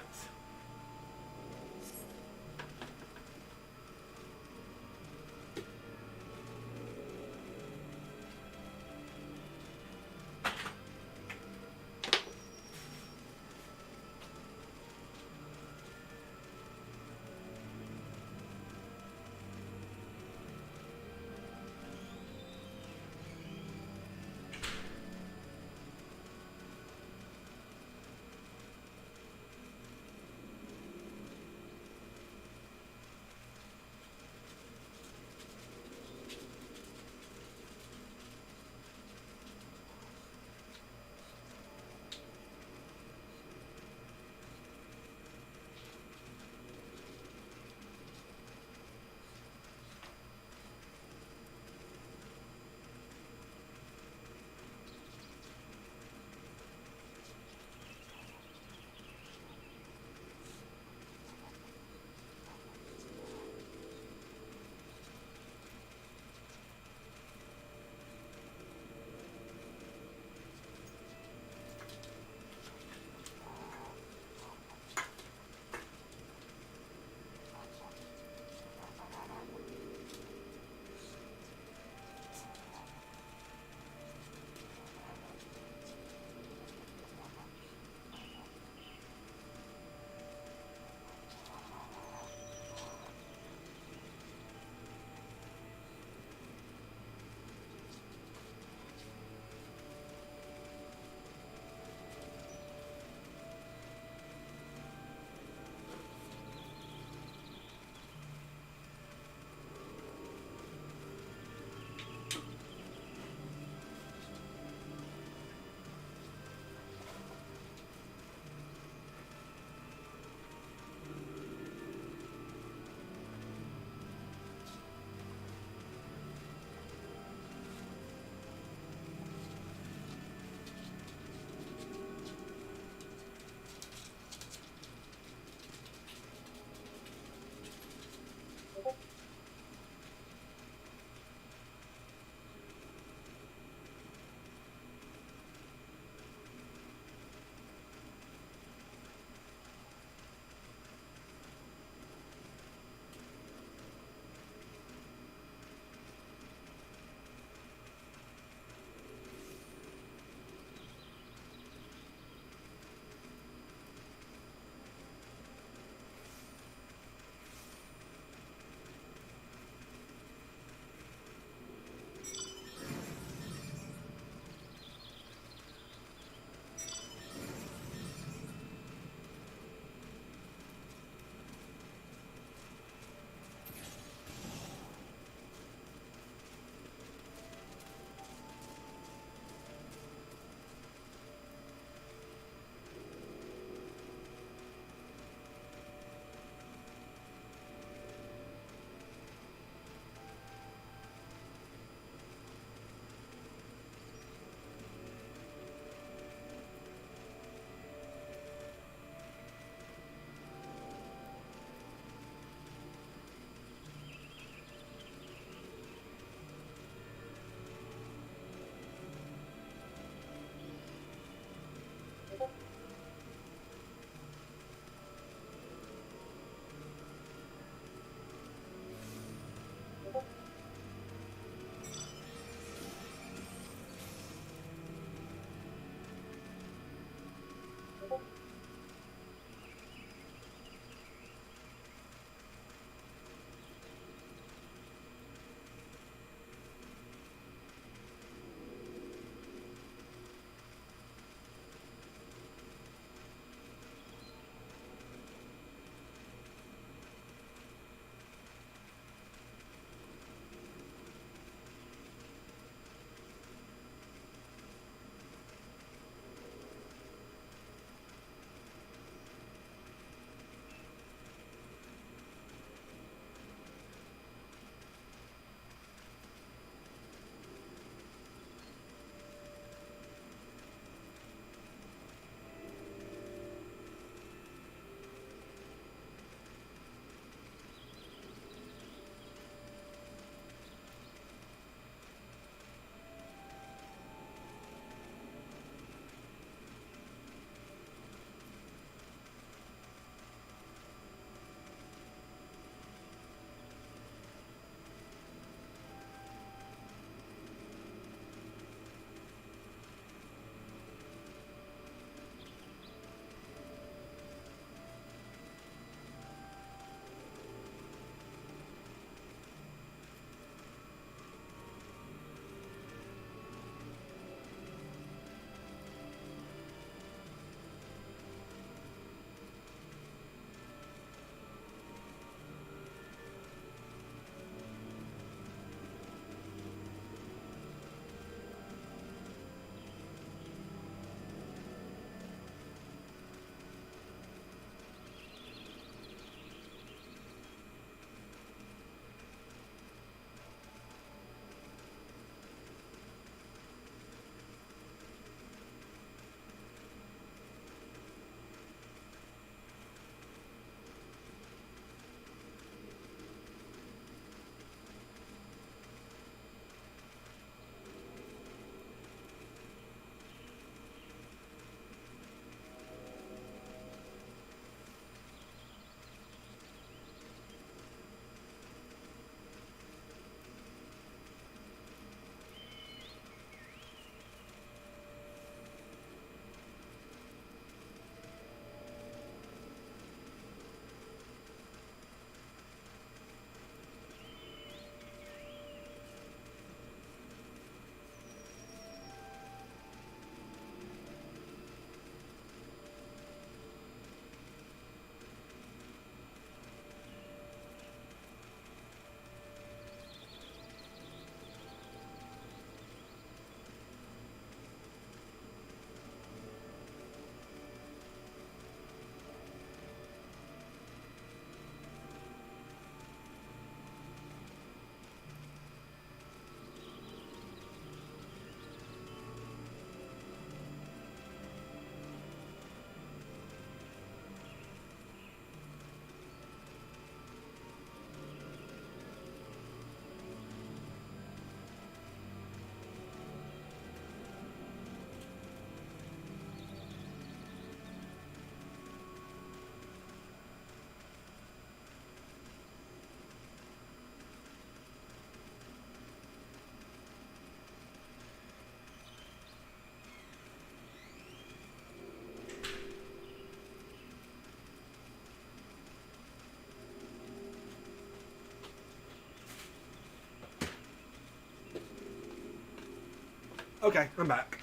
Okay, I'm back.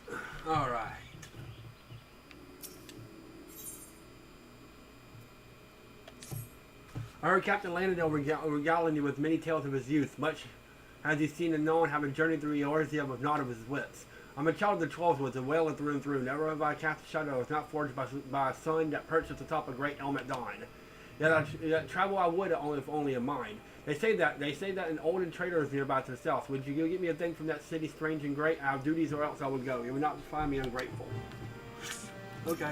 All right. I heard Captain Landendale regaling you with many tales of his youth, much as he's seen and known, having journeyed through the ordeal of not of his wits. I'm a child of the 12 woods, a whaler through and through. Never have I cast a shadow that was not forged by a sun that perched at the top of a great elm at dawn. Yet travel I would, if only in mind. They say that an olden trader is nearby to the south. Would you go get me a thing from that city, strange and great? I have duties, or else I would go. You would not find me ungrateful. Okay.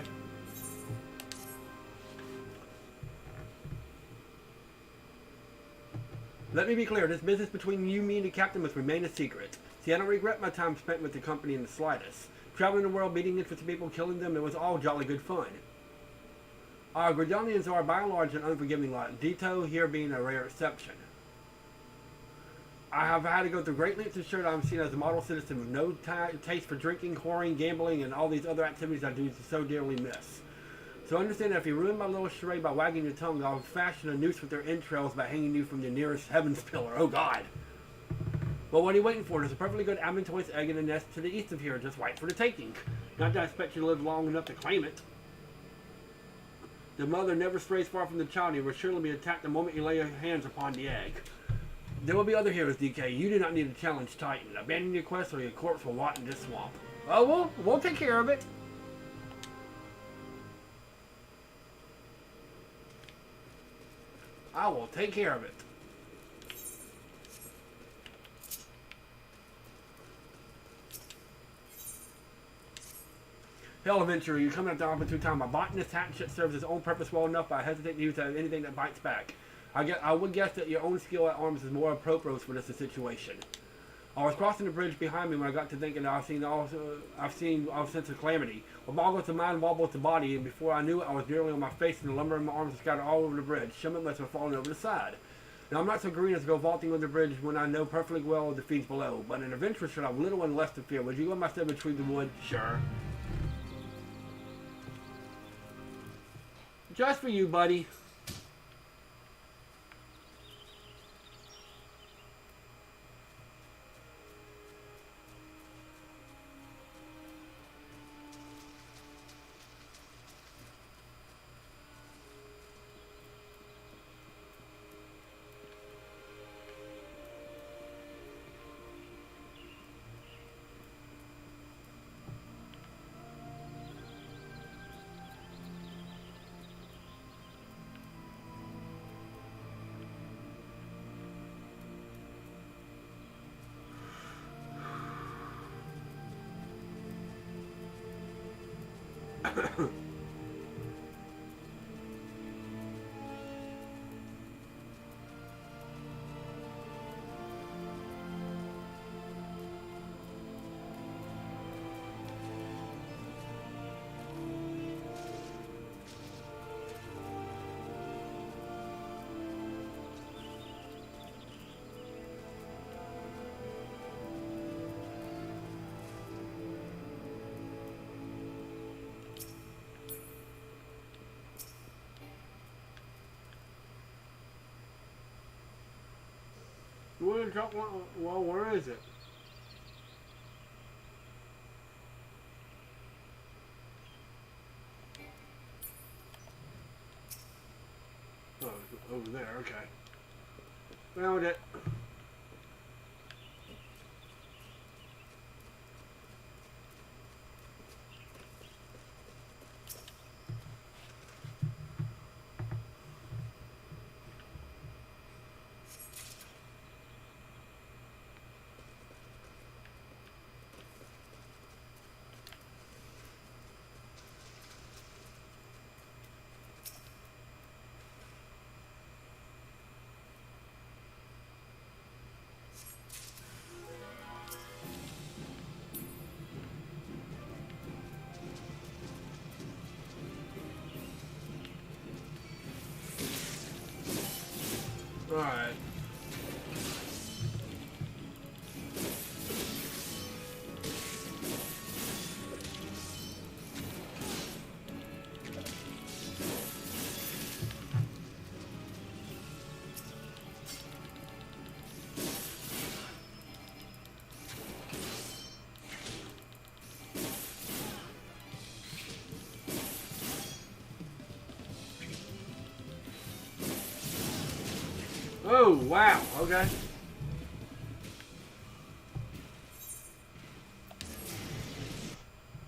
Let me be clear, this business between you, me, and the captain must remain a secret. See, I don't regret my time spent with the company in the slightest. Traveling the world, meeting interesting people, killing them, it was all jolly good fun. Our Gridonians are by and large an unforgiving lot, Dito here being a rare exception. I have had to go through great lengths to ensure that I'm seen as a model citizen with no taste for drinking, whoring, gambling, and all these other activities I do so dearly miss. So understand that if you ruin my little charade by wagging your tongue, I'll fashion a noose with their entrails by hanging you from the nearest heavens pillar. Oh God! Well, what are you waiting for? There's a perfectly good Amantois egg in a nest to the east of here, just right for the taking. Not that I expect you to live long enough to claim it. The mother never strays far from the child. He will surely be attacked the moment you lay your hands upon the egg. There will be other heroes, DK. You do not need to challenge Titan. Abandon your quest or your corpse will rot in this swamp. Oh, we'll take care of it. I will take care of it. Hell, adventurer, you're coming at the opportune time. A botanist hatchet serves its own purpose well enough, but I hesitate to use anything that bites back. I would guess that your own skill at arms is more appropriate for this situation. I was crossing the bridge behind me when I got to thinking that I've seen all sense of calamity. What boggles the mind wobbles the body, and before I knew it, I was nearly on my face, and the lumber in my arms was scattered all over the bridge. Some of it must have fallen over the side. Now, I'm not so green as to go vaulting on the bridge when I know perfectly well the feeds below, but an adventurer should have little and less to fear. Would you go my step between the wood? Sure. Just for you, buddy. You want to drop one? Well, where is it? Oh, over there, okay. Found it. Alright. Oh, wow. Okay.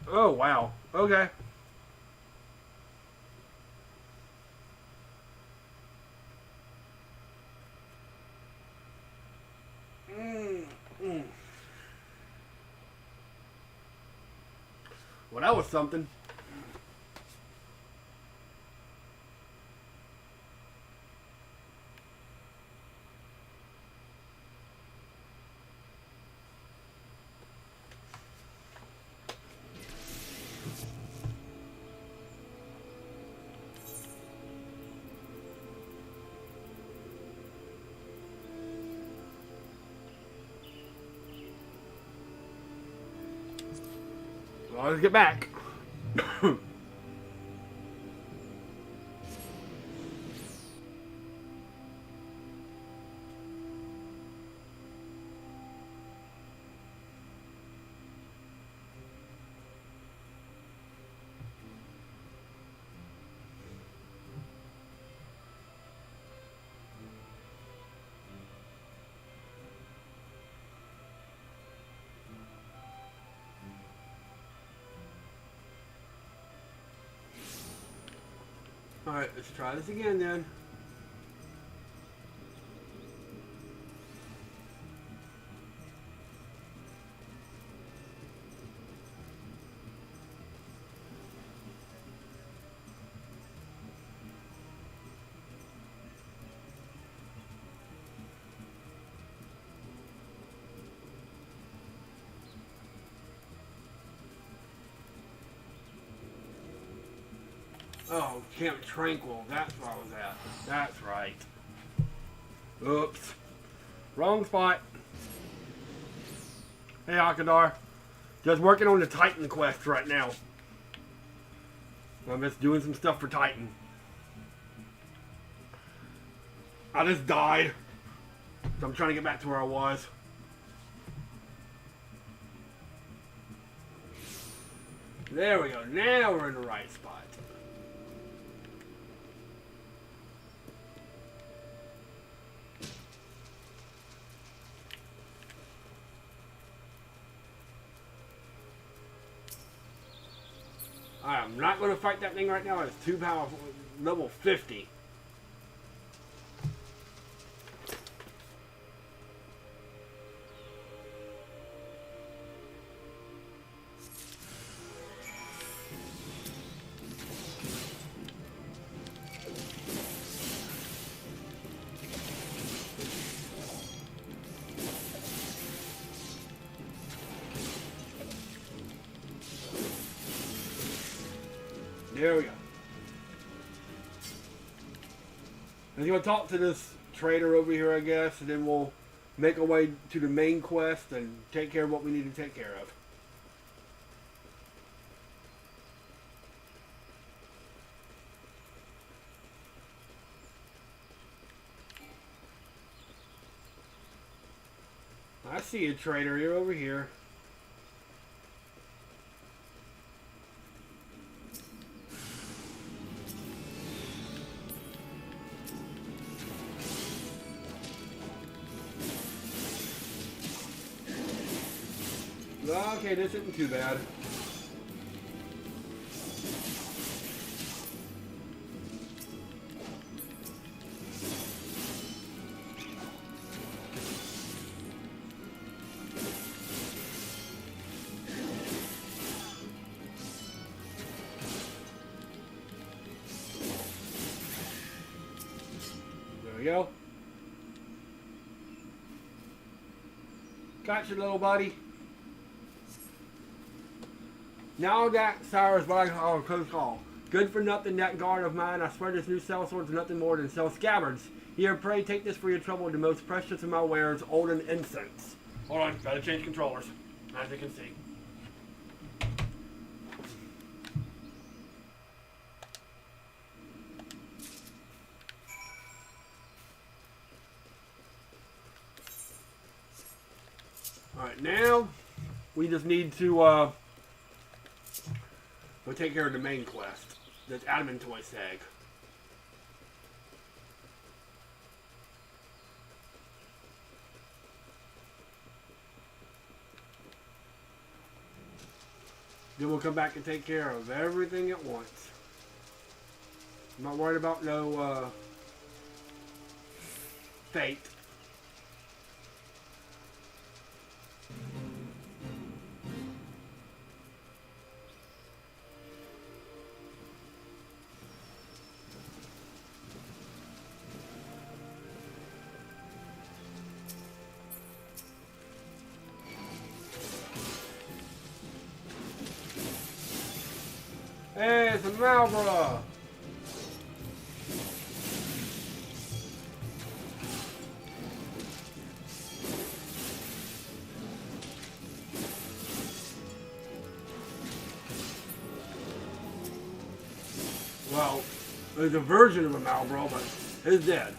Oh, wow. Okay. Mm, mm. Well, that was something. Well, let's get back. Alright, let's try this again then. Oh, Camp Tranquil. That's where I was at. That's right. Oops. Wrong spot. Hey, Akadar. Just working on the Titan quest right now. I'm just doing some stuff for Titan. I just died. So I'm trying to get back to where I was. There we go. Now we're in the right spot. I'm not going to fight that thing right now. It's too powerful. Level 50. There we go. I'm going to talk to this trader over here, I guess, and then we'll make our way to the main quest and take care of what we need to take care of. I see you, trader. You're over here. Okay, this isn't too bad. There we go. Gotcha, little buddy. Now that Cyrus Black, oh, close call. Good for nothing, that guard of mine. I swear this new sellsword's nothing more than sell scabbards. Here, pray, take this for your trouble, the most precious of my wares, olden incense. Hold on, gotta change controllers, as you can see. Alright, now we just need to we'll take care of the main quest. That's Adamant Toy Sag. Then we'll come back and take care of everything at once. I'm not worried about no fate. Hey, it's a Malboro! Well, there's a version of a Malboro, but it's dead.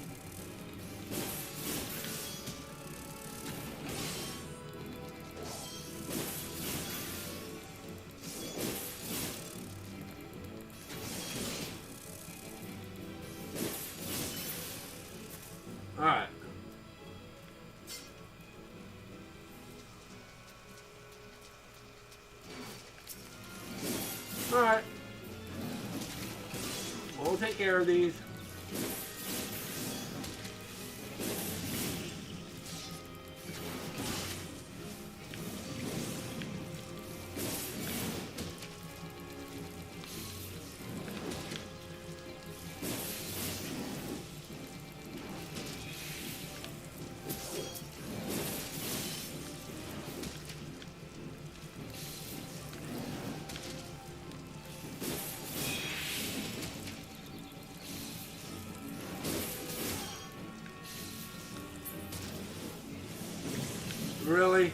Alright. Alright. We'll take care of these. Really?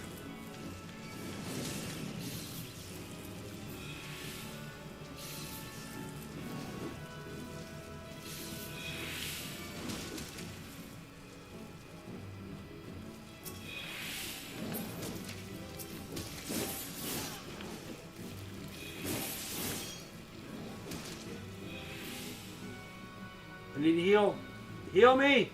I need to heal. Heal me!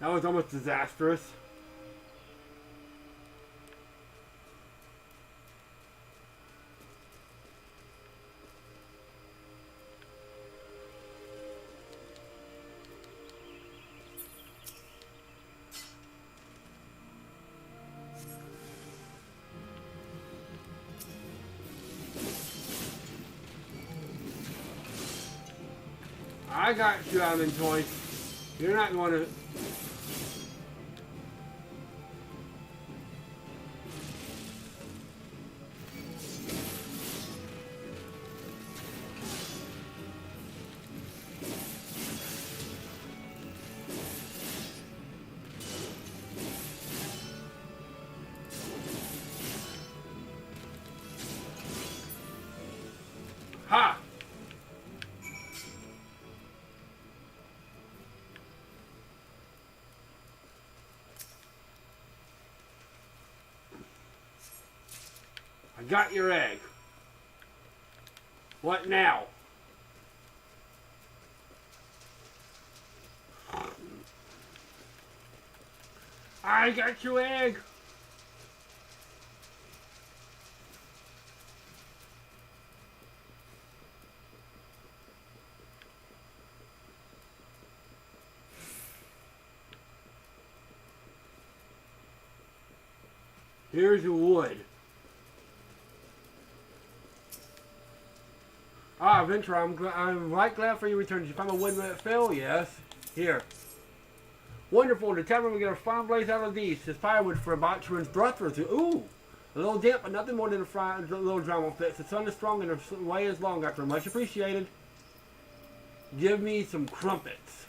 That was almost disastrous. I got you, Alvin Toy. You're not going to... Ha! I got your egg. What now? I got your egg. Here's your wood. Ah, Ventura, I'm right glad for your return. Did you find my wood when it fell? Yes. Here. Wonderful. The tavern will get a fine blaze out of these. This firewood for about to thrusters. Ooh. A little damp, but nothing more than a little dry won't fix. The sun is strong and the way is long after. Much appreciated. Give me some crumpets.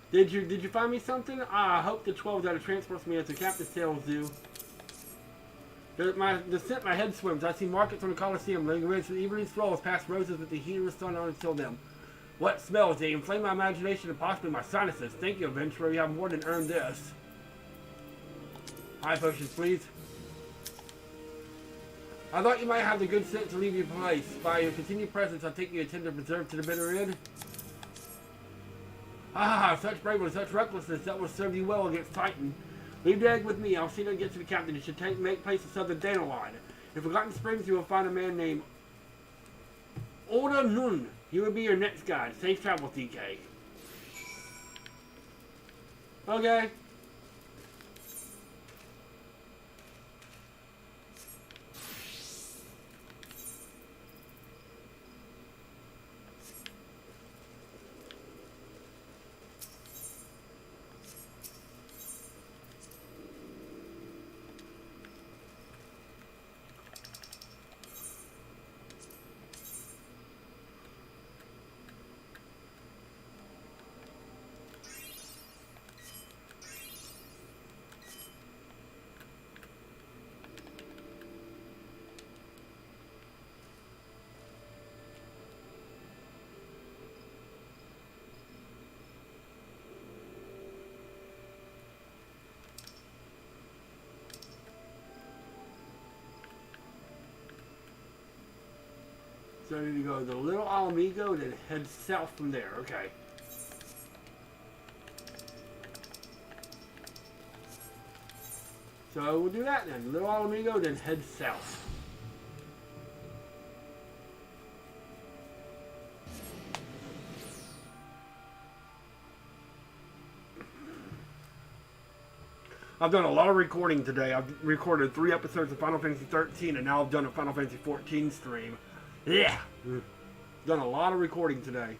Did you find me something? Ah, I hope the 12 that transports me as the captain's tales do. The scent my head swims. I see markets on the Coliseum, laying ridge with evening strolls past roses with the heat of the sun on until them. What smells? They inflame my imagination and possibly my sinuses. Thank you, adventurer. You have more than earned this. High potions, please. I thought you might have the good sense to leave your place. By your continued presence, I'll take you a tender preserve to the bitter end. Ah, such bravery, such recklessness, that will serve you well against Titan. Leave the egg with me. I'll see that it gets to the captain. It should make place in southern Dandelion. In Forgotten Springs, you will find a man named Oda Nun. He will be your next guide. Safe travels, DK. Okay. So I need to go to the Little Alamigo, then head south from there. Okay. So we'll do that then. Little Alamigo, then head south. I've done a lot of recording today. I've recorded 3 episodes of Final Fantasy 13, and now I've done a Final Fantasy 14 stream. Yeah! Done a lot of recording today.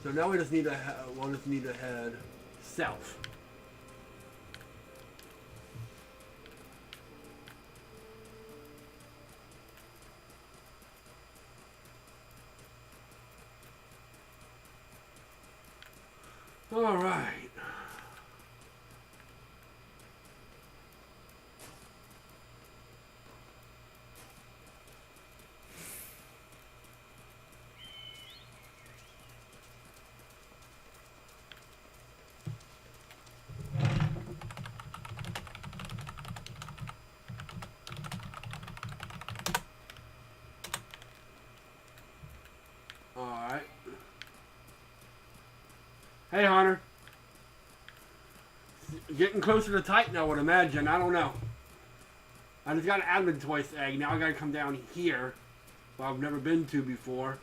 So now we just need to head south. All right. Alright. Hey, Hunter. Getting closer to Titan, I would imagine. I don't know. I just got an admin twice egg. Now I gotta come down here. Well, I've never been to before.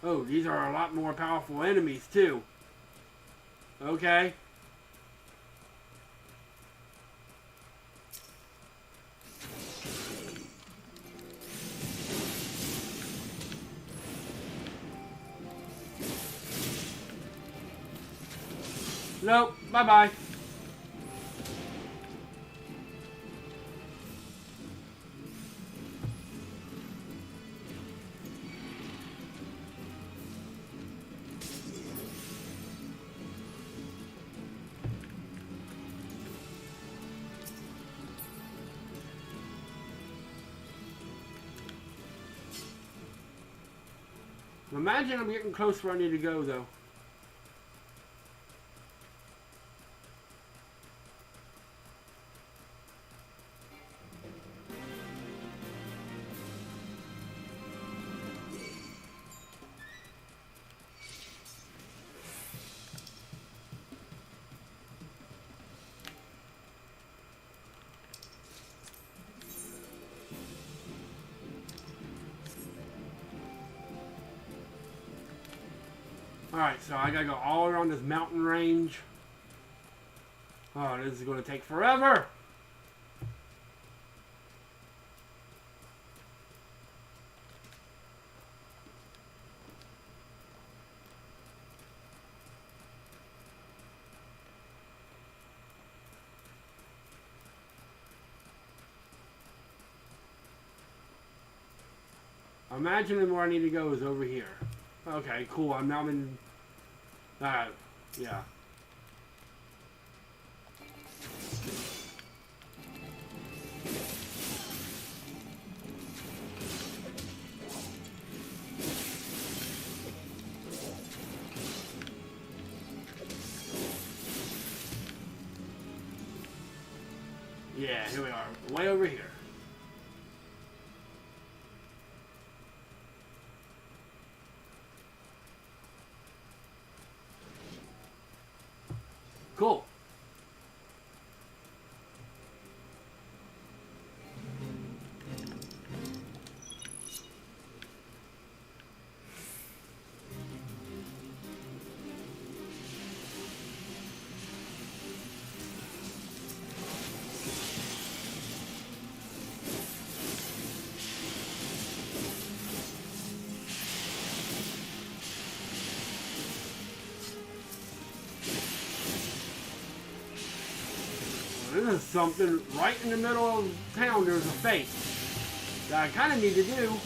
Oh, these are a lot more powerful enemies, too. Okay. Nope. Bye-bye. Imagine I'm getting close where I need to go, though. Alright, so I gotta go all around this mountain range. Oh, this is gonna take forever! Imagining where I need to go is over here. Okay, cool. I'm now in... yeah. Yeah, here we are. Way over here. Cool. This is something right in the middle of town. There's a face that I kind of need to do.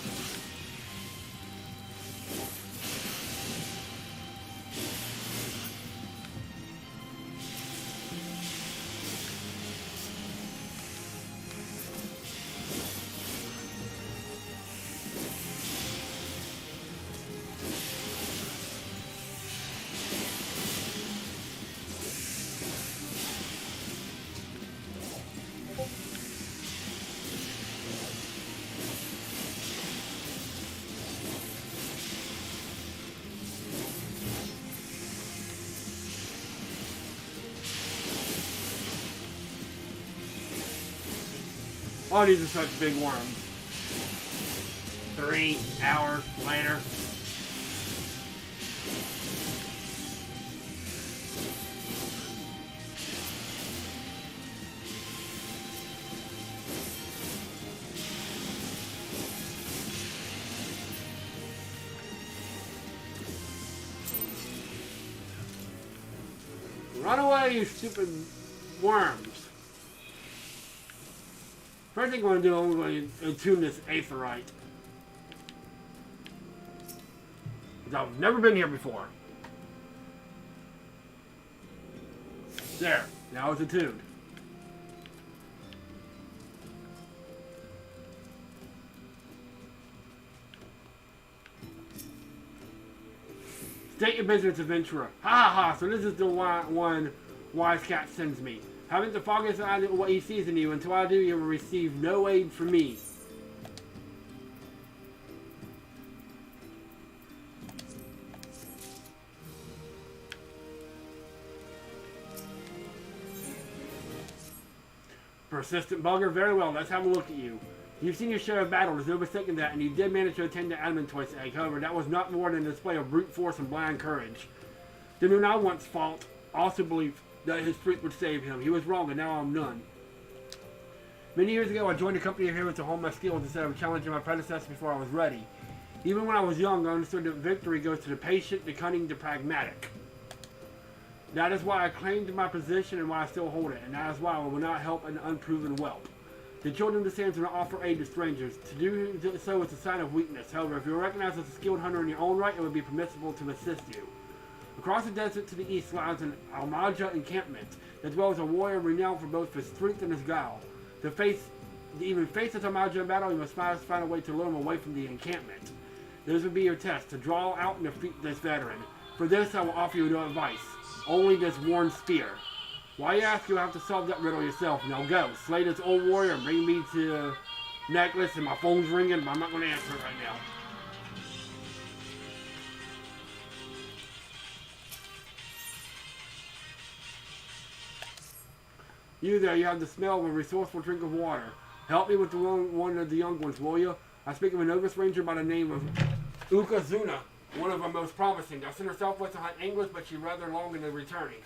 Oh, these are such big worms. 3 hours later. Run away, you stupid worms. First thing I'm going to do, I'm going to attune this aetherite. I've never been here before. There, now it's attuned. State your business, adventurer. Ha ha ha, so this is the one Wise Cat sends me. Haven't the foggiest idea what he sees in you. Until I do, you will receive no aid from me. Persistent bugger, very well, let's have a look at you. You've seen your share of battle, there's no mistaking that, and you did manage to attend the Adamant's egg. However, that was not more than a display of brute force and blind courage. The Nunal once fought, also believed that his strength would save him. He was wrong, and now I'm none. Many years ago, I joined a company of heroes to hone my skills instead of challenging my predecessors before I was ready. Even when I was young, I understood that victory goes to the patient, the cunning, the pragmatic. That is why I claimed my position and why I still hold it, and that is why I will not help an unproven whelp. The children of the sands do not offer aid to strangers. To do so is a sign of weakness. However, if you are recognized as a skilled hunter in your own right, it would be permissible to assist you. Across the desert to the east lies an Almaja encampment that dwells a warrior renowned for both his strength and his guile. To even face this Almaja in battle, you must find a way to lure him away from the encampment. This will be your test, to draw out and defeat this veteran. For this, I will offer you no advice, only this worn spear. Why you ask, you'll have to solve that riddle yourself. Now go, slay this old warrior and bring me to necklace, and my phone's ringing, but I'm not going to answer it right now. You there, you have the smell of a resourceful drink of water. Help me with one of the young ones, will you? I speak of a novice ranger by the name of Ukazuna, one of our most promising. I sent her southwest to hunt anglers, but she's rather long in the returning.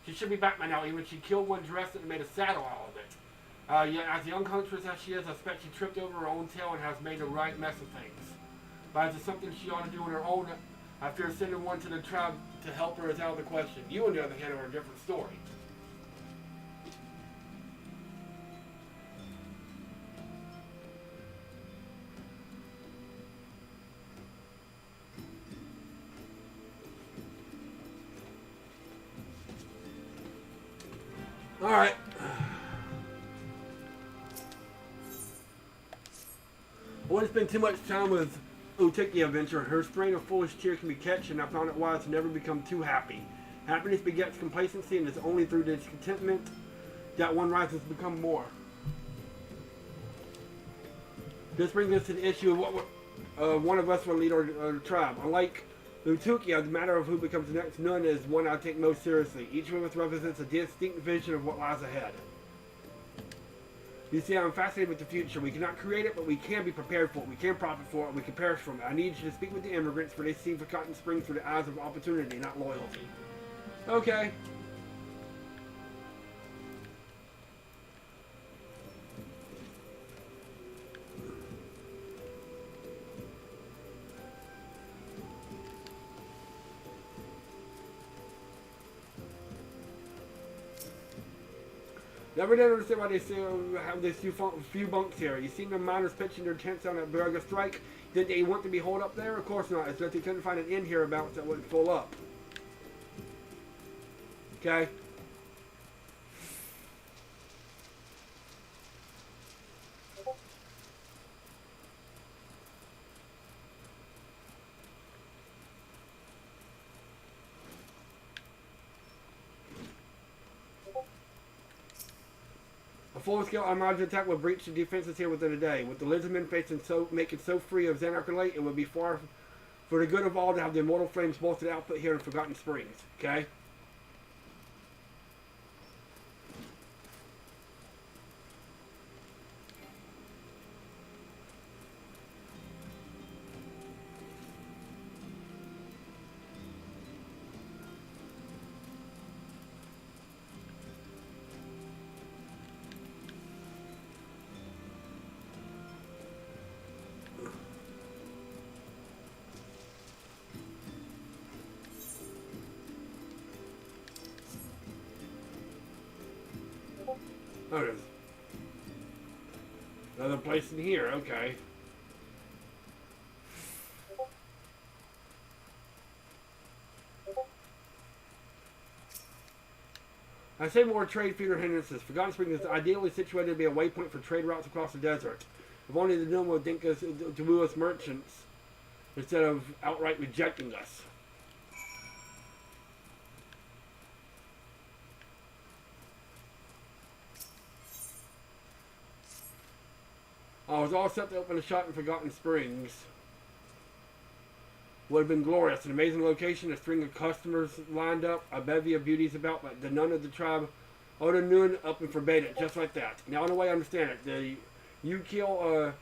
She should be back by now, even she killed one dressed and made a saddle out of it. Yet, as young huntress as she is, I expect she tripped over her own tail and has made a right mess of things. But is it something she ought to do on her own? I fear sending one to the tribe to help her is out of the question. You, on the other hand, are a different story. Alright. I wouldn't spend too much time with Otiki Adventure. Her strain of foolish cheer can be catched, and I found it wise to never become too happy. Happiness begets complacency, and it's only through discontentment that one rises to become more. This brings us to the issue of what one of us will lead our tribe. Unlike Lutukia, the matter of who becomes the next nun is one I take most seriously. Each one of us represents a distinct vision of what lies ahead. You see, I'm fascinated with the future. We cannot create it, but we can be prepared for it. We can profit for it. We can perish from it. I need you to speak with the immigrants, for they see Forgotten Springs through the eyes of opportunity, not loyalty. Okay. Never did understand why they still have these few bunks here. You seen the miners pitching their tents on that Burger strike? Did they want to be holed up there? Of course not. It's that they couldn't find an inn hereabouts that wouldn't fill up. Okay. A full-scale armada attack would breach the defenses here within a day. With the Lizardmen making so free of Xanarcholate, it would be far for the good of all to have the Immortal Flames bolstered output here in Forgotten Springs. Okay? Oh, there's another place in here, okay. I say more trade feeder hindrances. Forgotten Springs is ideally situated to be a waypoint for trade routes across the desert. If only the Dome would think us to woo us merchants instead of outright rejecting us. I was all set to open a shop in Forgotten Springs. Would have been glorious. An amazing location, a string of customers lined up, a bevy of beauties about, but the none of the tribe Oda Noon up and forbade it, just like that. Now, in a way, I understand it. The Yukil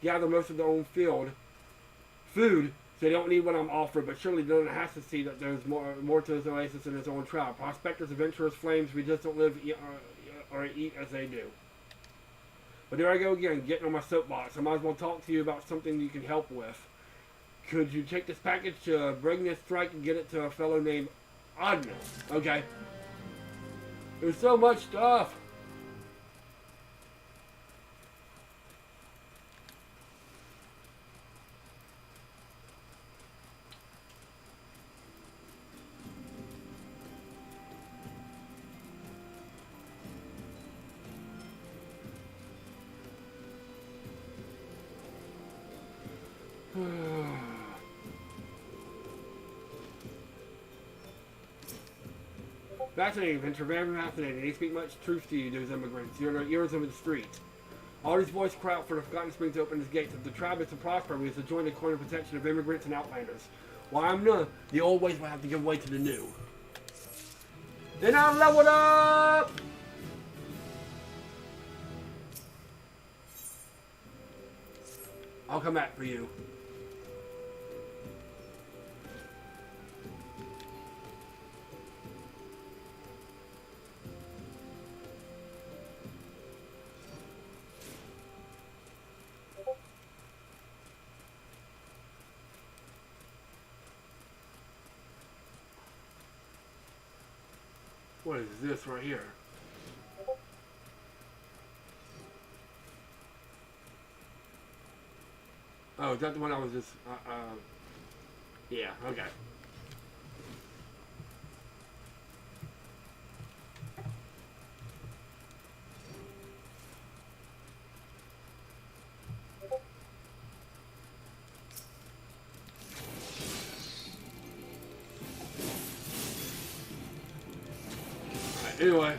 gather most of their own food, so they don't need what I'm offering, but surely None has to see that there's more to this oasis than his own tribe. Prospectors, adventurers, flames, we just don't live or eat as they do. But there I go again, getting on my soapbox. I might as well talk to you about something you can help with. Could you take this package to bring this strike and get it to a fellow named Adna? Okay. There's so much stuff. Fascinating adventure, very fascinating. They speak much truth to you, those immigrants. You're the ears of the street. All these voices cry out for the Forgotten Springs to open its gates. If the tribe is to prosper, we have to join the corner protection of immigrants and outlanders. While I'm none, the old ways will have to give way to the new. Then I'll level up! I'll come back for you. What is this right here? Oh, is that the one I was just, yeah, okay. Anyway.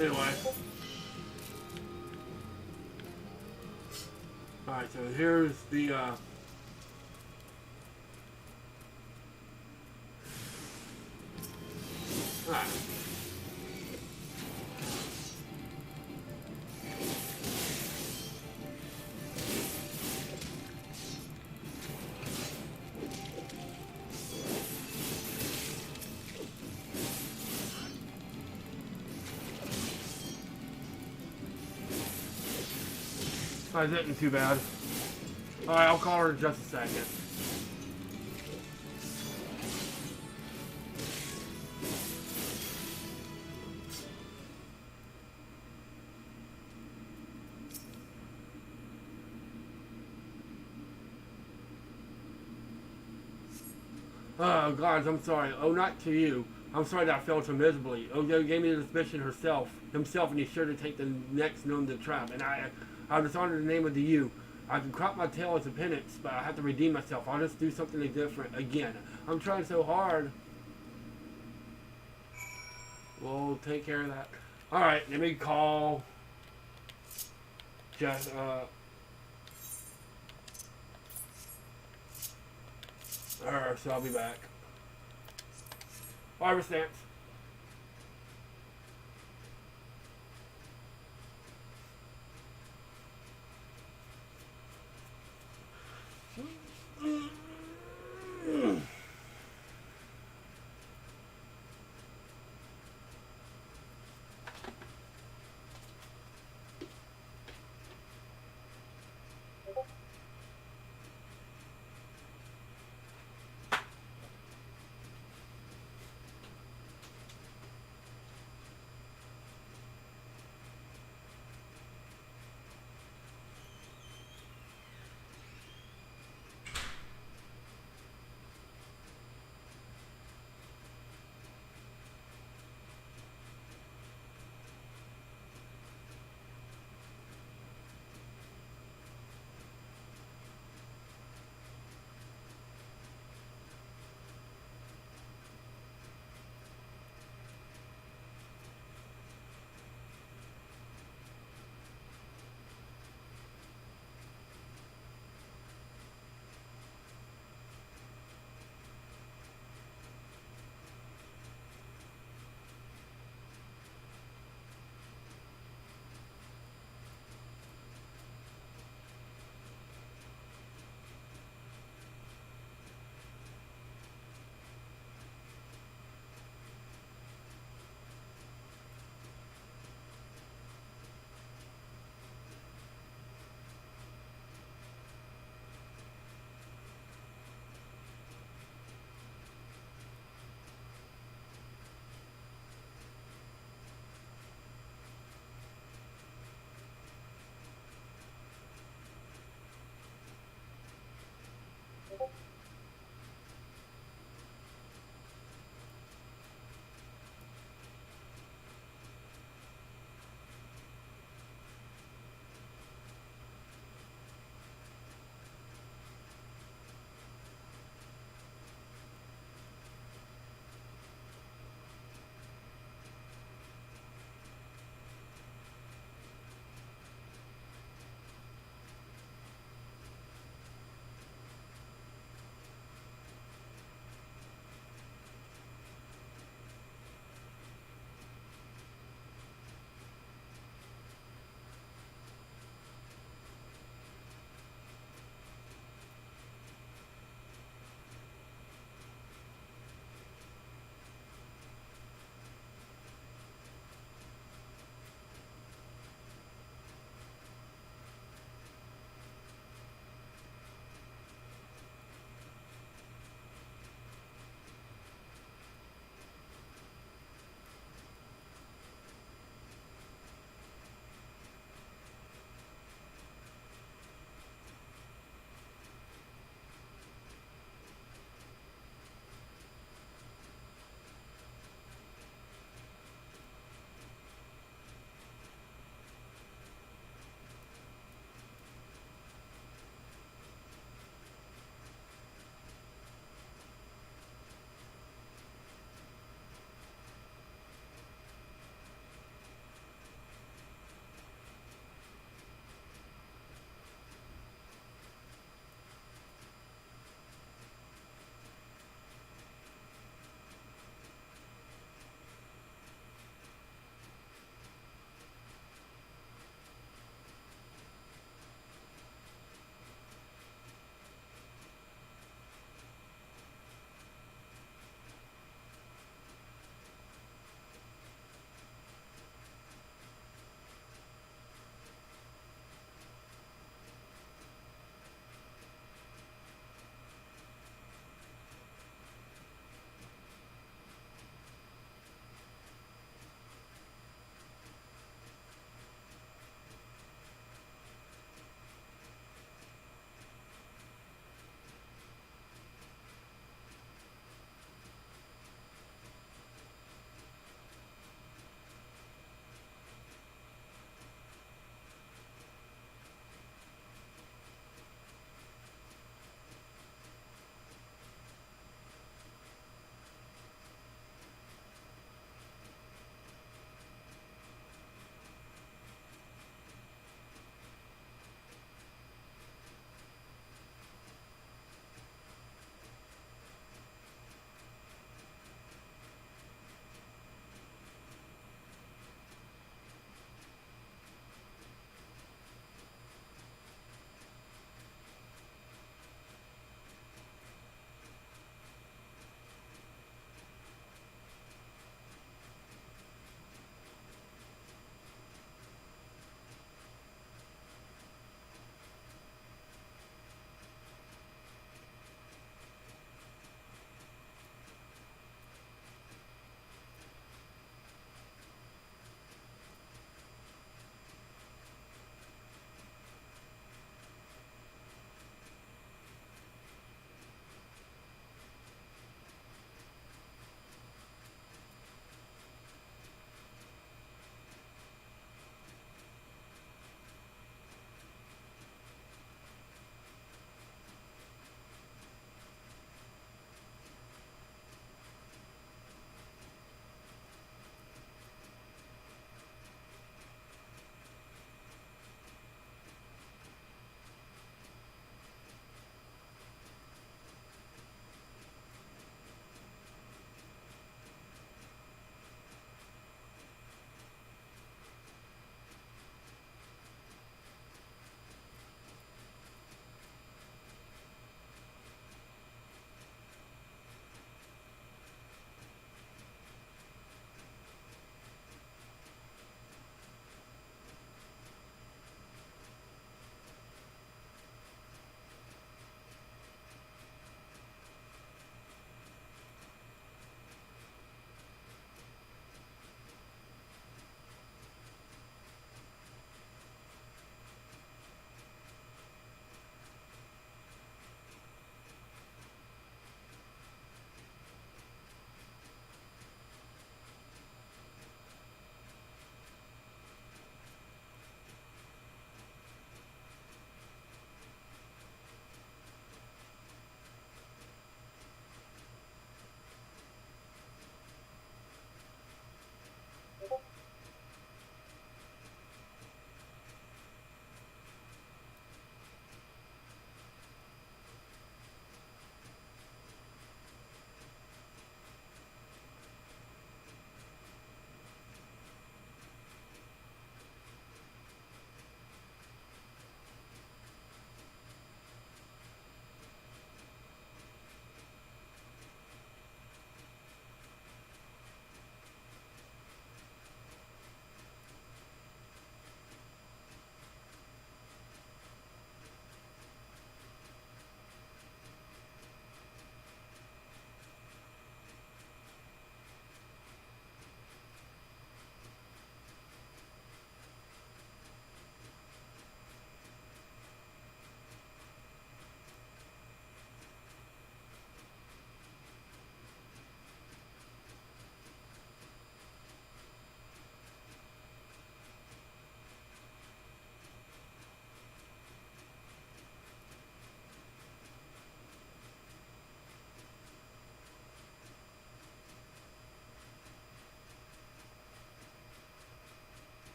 Anyway. Alright, so here's the, alright. That isn't too bad. Alright, I'll call her in just a second. Oh, God, I'm sorry. Oh, not to you. I'm sorry that I failed so miserably. Ojo gave me this mission himself, and he's sure to take the next known to the trap. And I dishonored the name of the you. I can crop my tail as a penance, but I have to redeem myself. I'll just do something different again. I'm trying so hard. We'll take care of that. Alright, let me call just Alright, so I'll be back. Harvest stamps.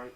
Right.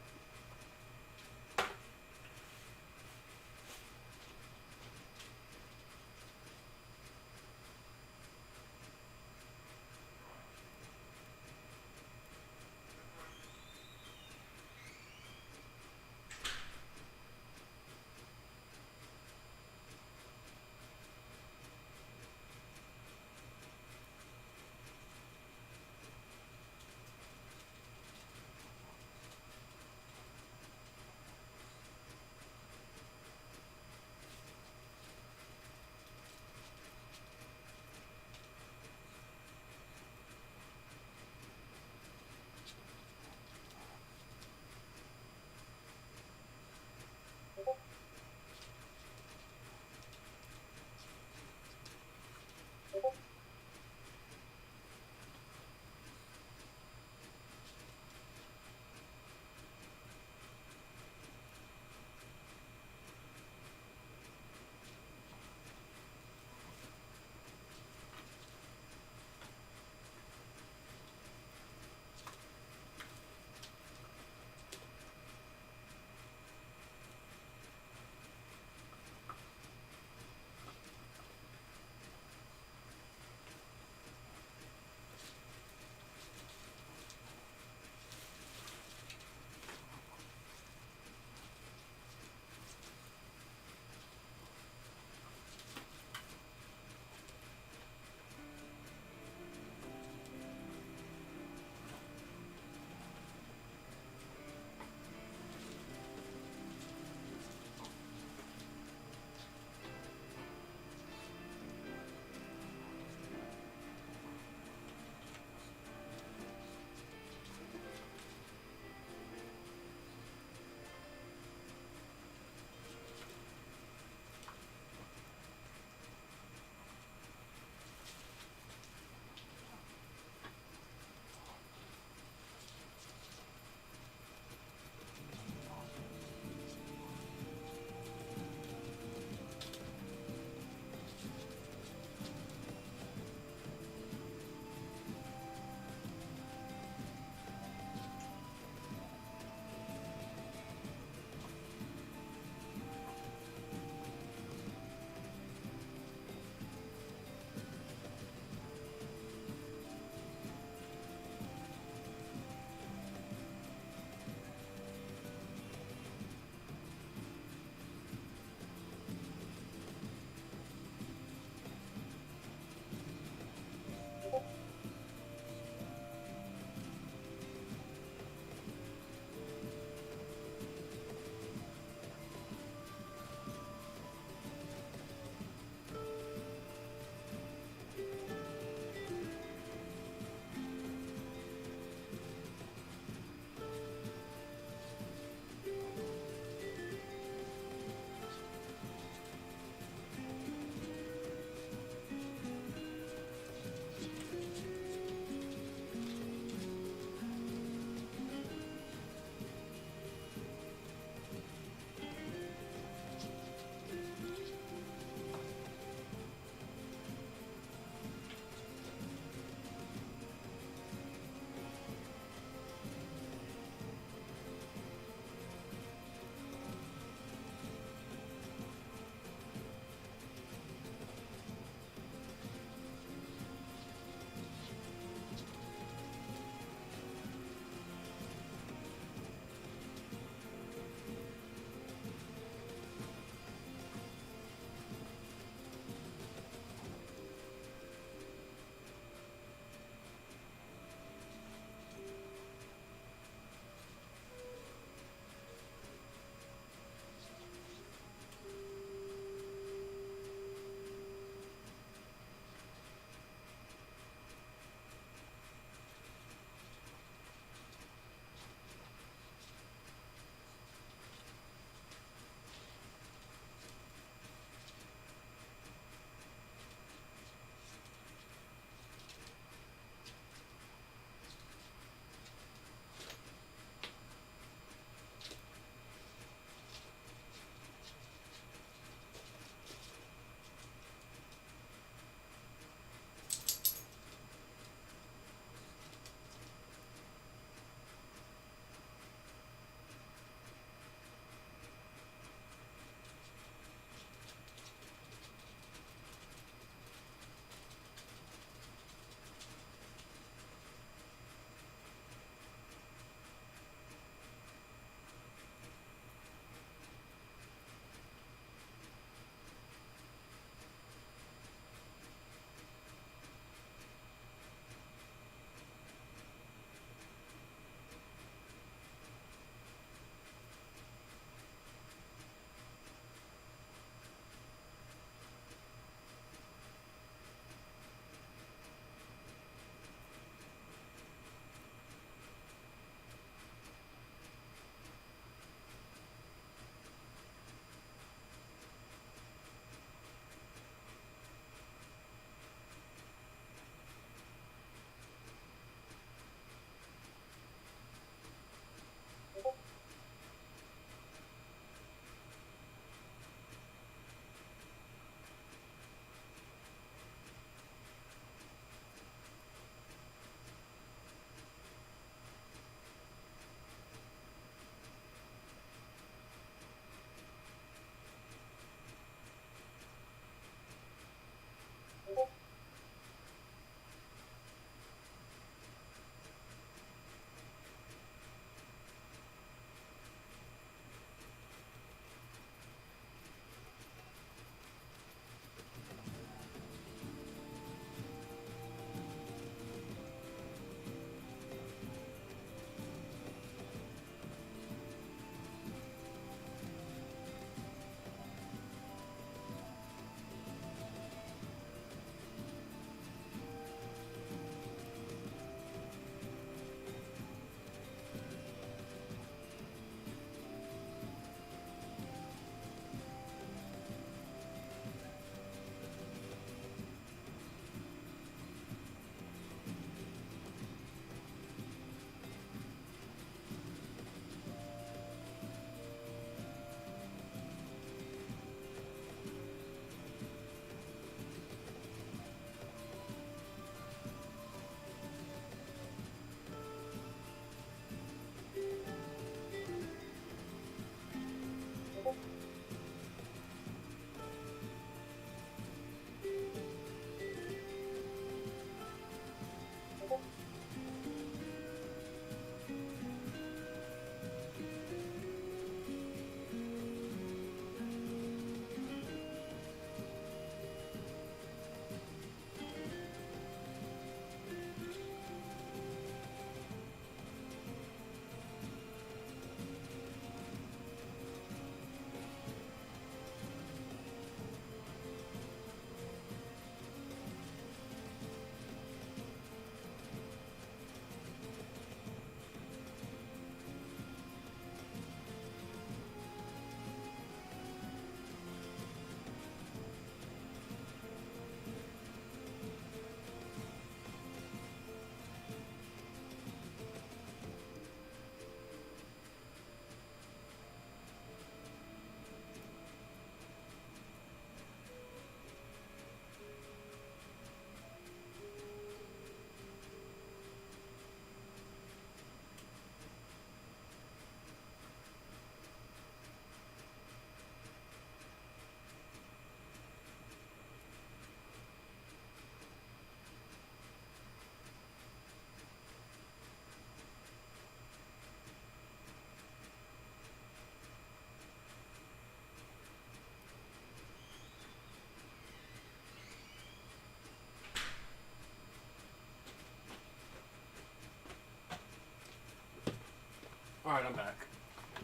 Alright, I'm back.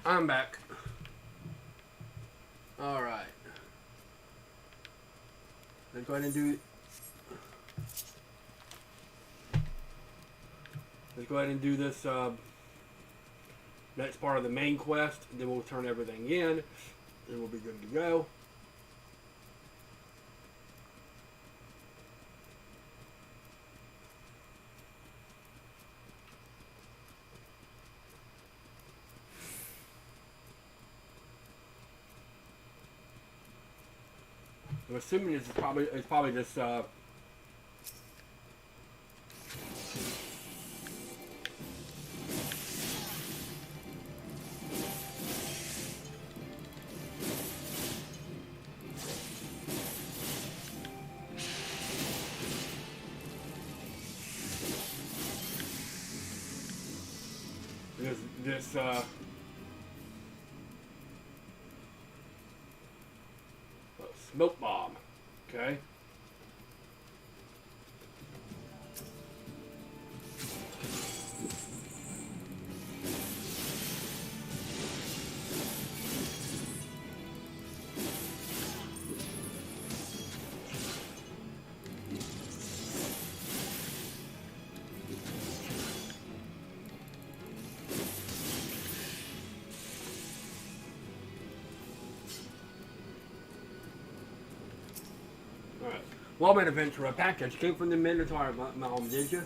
I'm back. Alright. Let's go ahead and do... Let's go ahead and do this next part of the main quest. And then we'll turn everything in. And we'll be good to go. I'm assuming this is probably this this smoke bomb. Okay. Alright. Wellman Adventure, a package came from the Minotaur Mom, did you?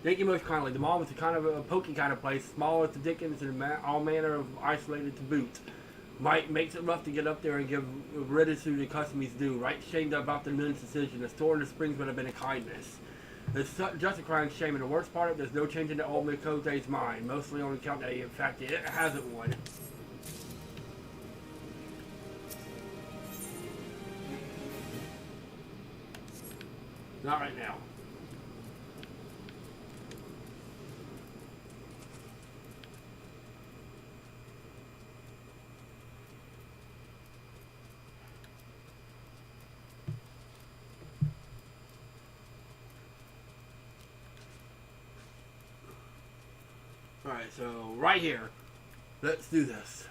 Thank you most kindly. The mall was a kind of a pokey kind of place, small as the Dickens and all manner of isolated to boot. Mike makes it rough to get up there and give riddance to the customers due. Right shamed about the moon's decision. The store in the springs would have been a kindness. It's just a crying shame, and the worst part of it, there's no change in the old Mikote's mind, mostly on account that in fact it hasn't one. Not right now. Alright, so right here, let's do this.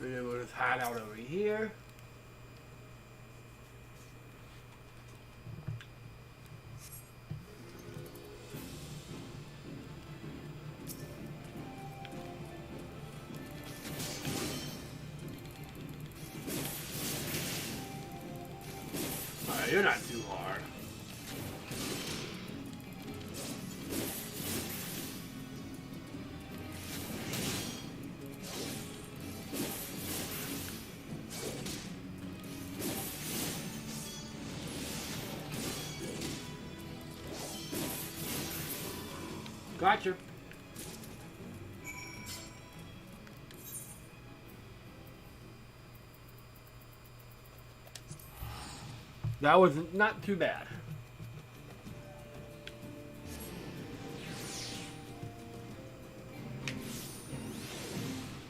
And then we'll just hide out over here. Alright, you're not too hard. Gotcha. That was not too bad.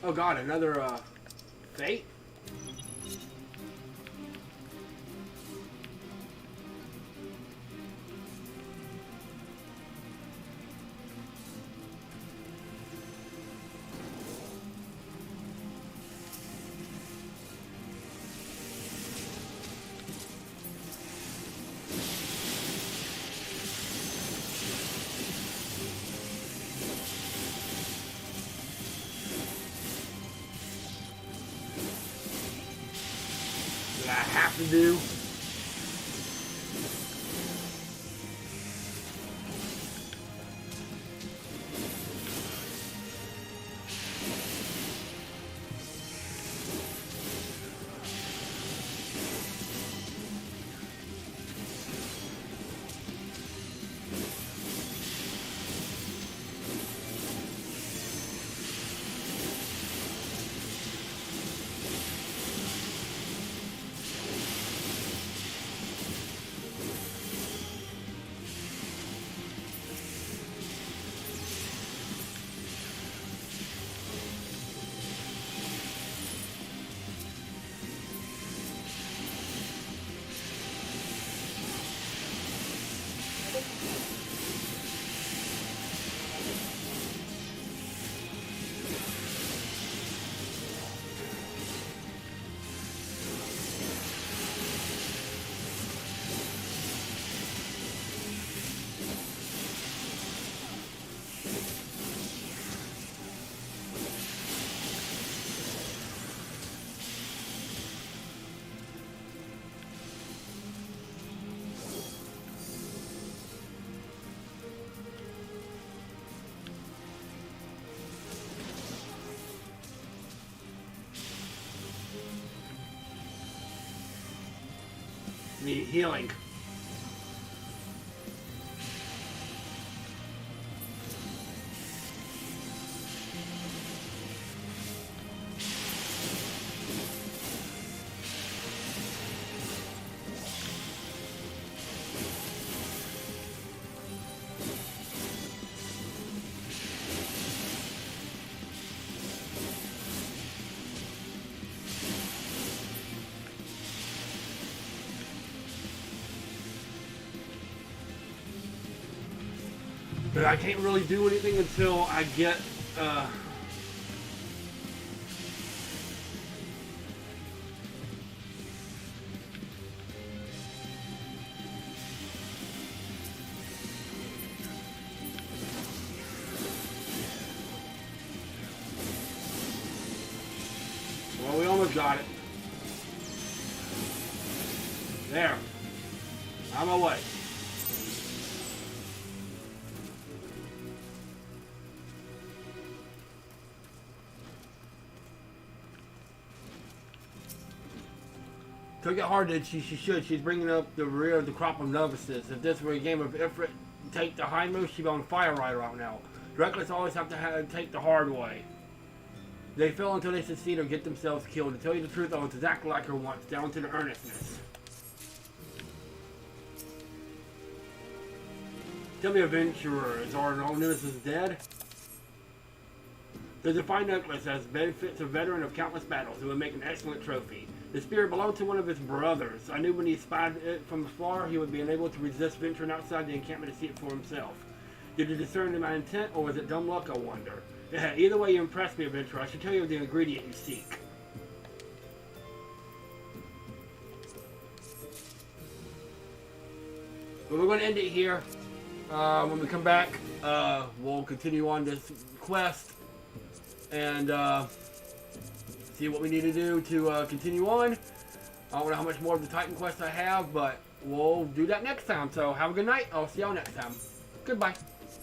Oh god, another fate? That I have to do. healing. But I can't really do anything until I get, well, we almost got it. There. I'm away. Took it hard, did she? She should. She's bringing up the rear of the crop of novices. If this were a game of Ifrit, take the hindmost, she'd be on fire right now. Reckless always have to take the hard way. They fail until they succeed or get themselves killed. To tell you the truth, I was exactly like her once, down to the earnestness. Tell me, adventurer, is our nemesis dead? The defined necklace has benefits a veteran of countless battles who would make an excellent trophy. The spear belonged to one of his brothers. I knew when he spied it from afar, he would be unable to resist venturing outside the encampment to see it for himself. Did you discern my intent, or was it dumb luck, I wonder? Yeah, either way, you impressed me, adventurer. I should tell you the ingredient you seek. But we're going to end it here. When we come back, we'll continue on this quest and see what we need to do to continue on. I don't know how much more of the Titan quest I have, but we'll do that next time. So have a good night. I'll see y'all next time. Goodbye.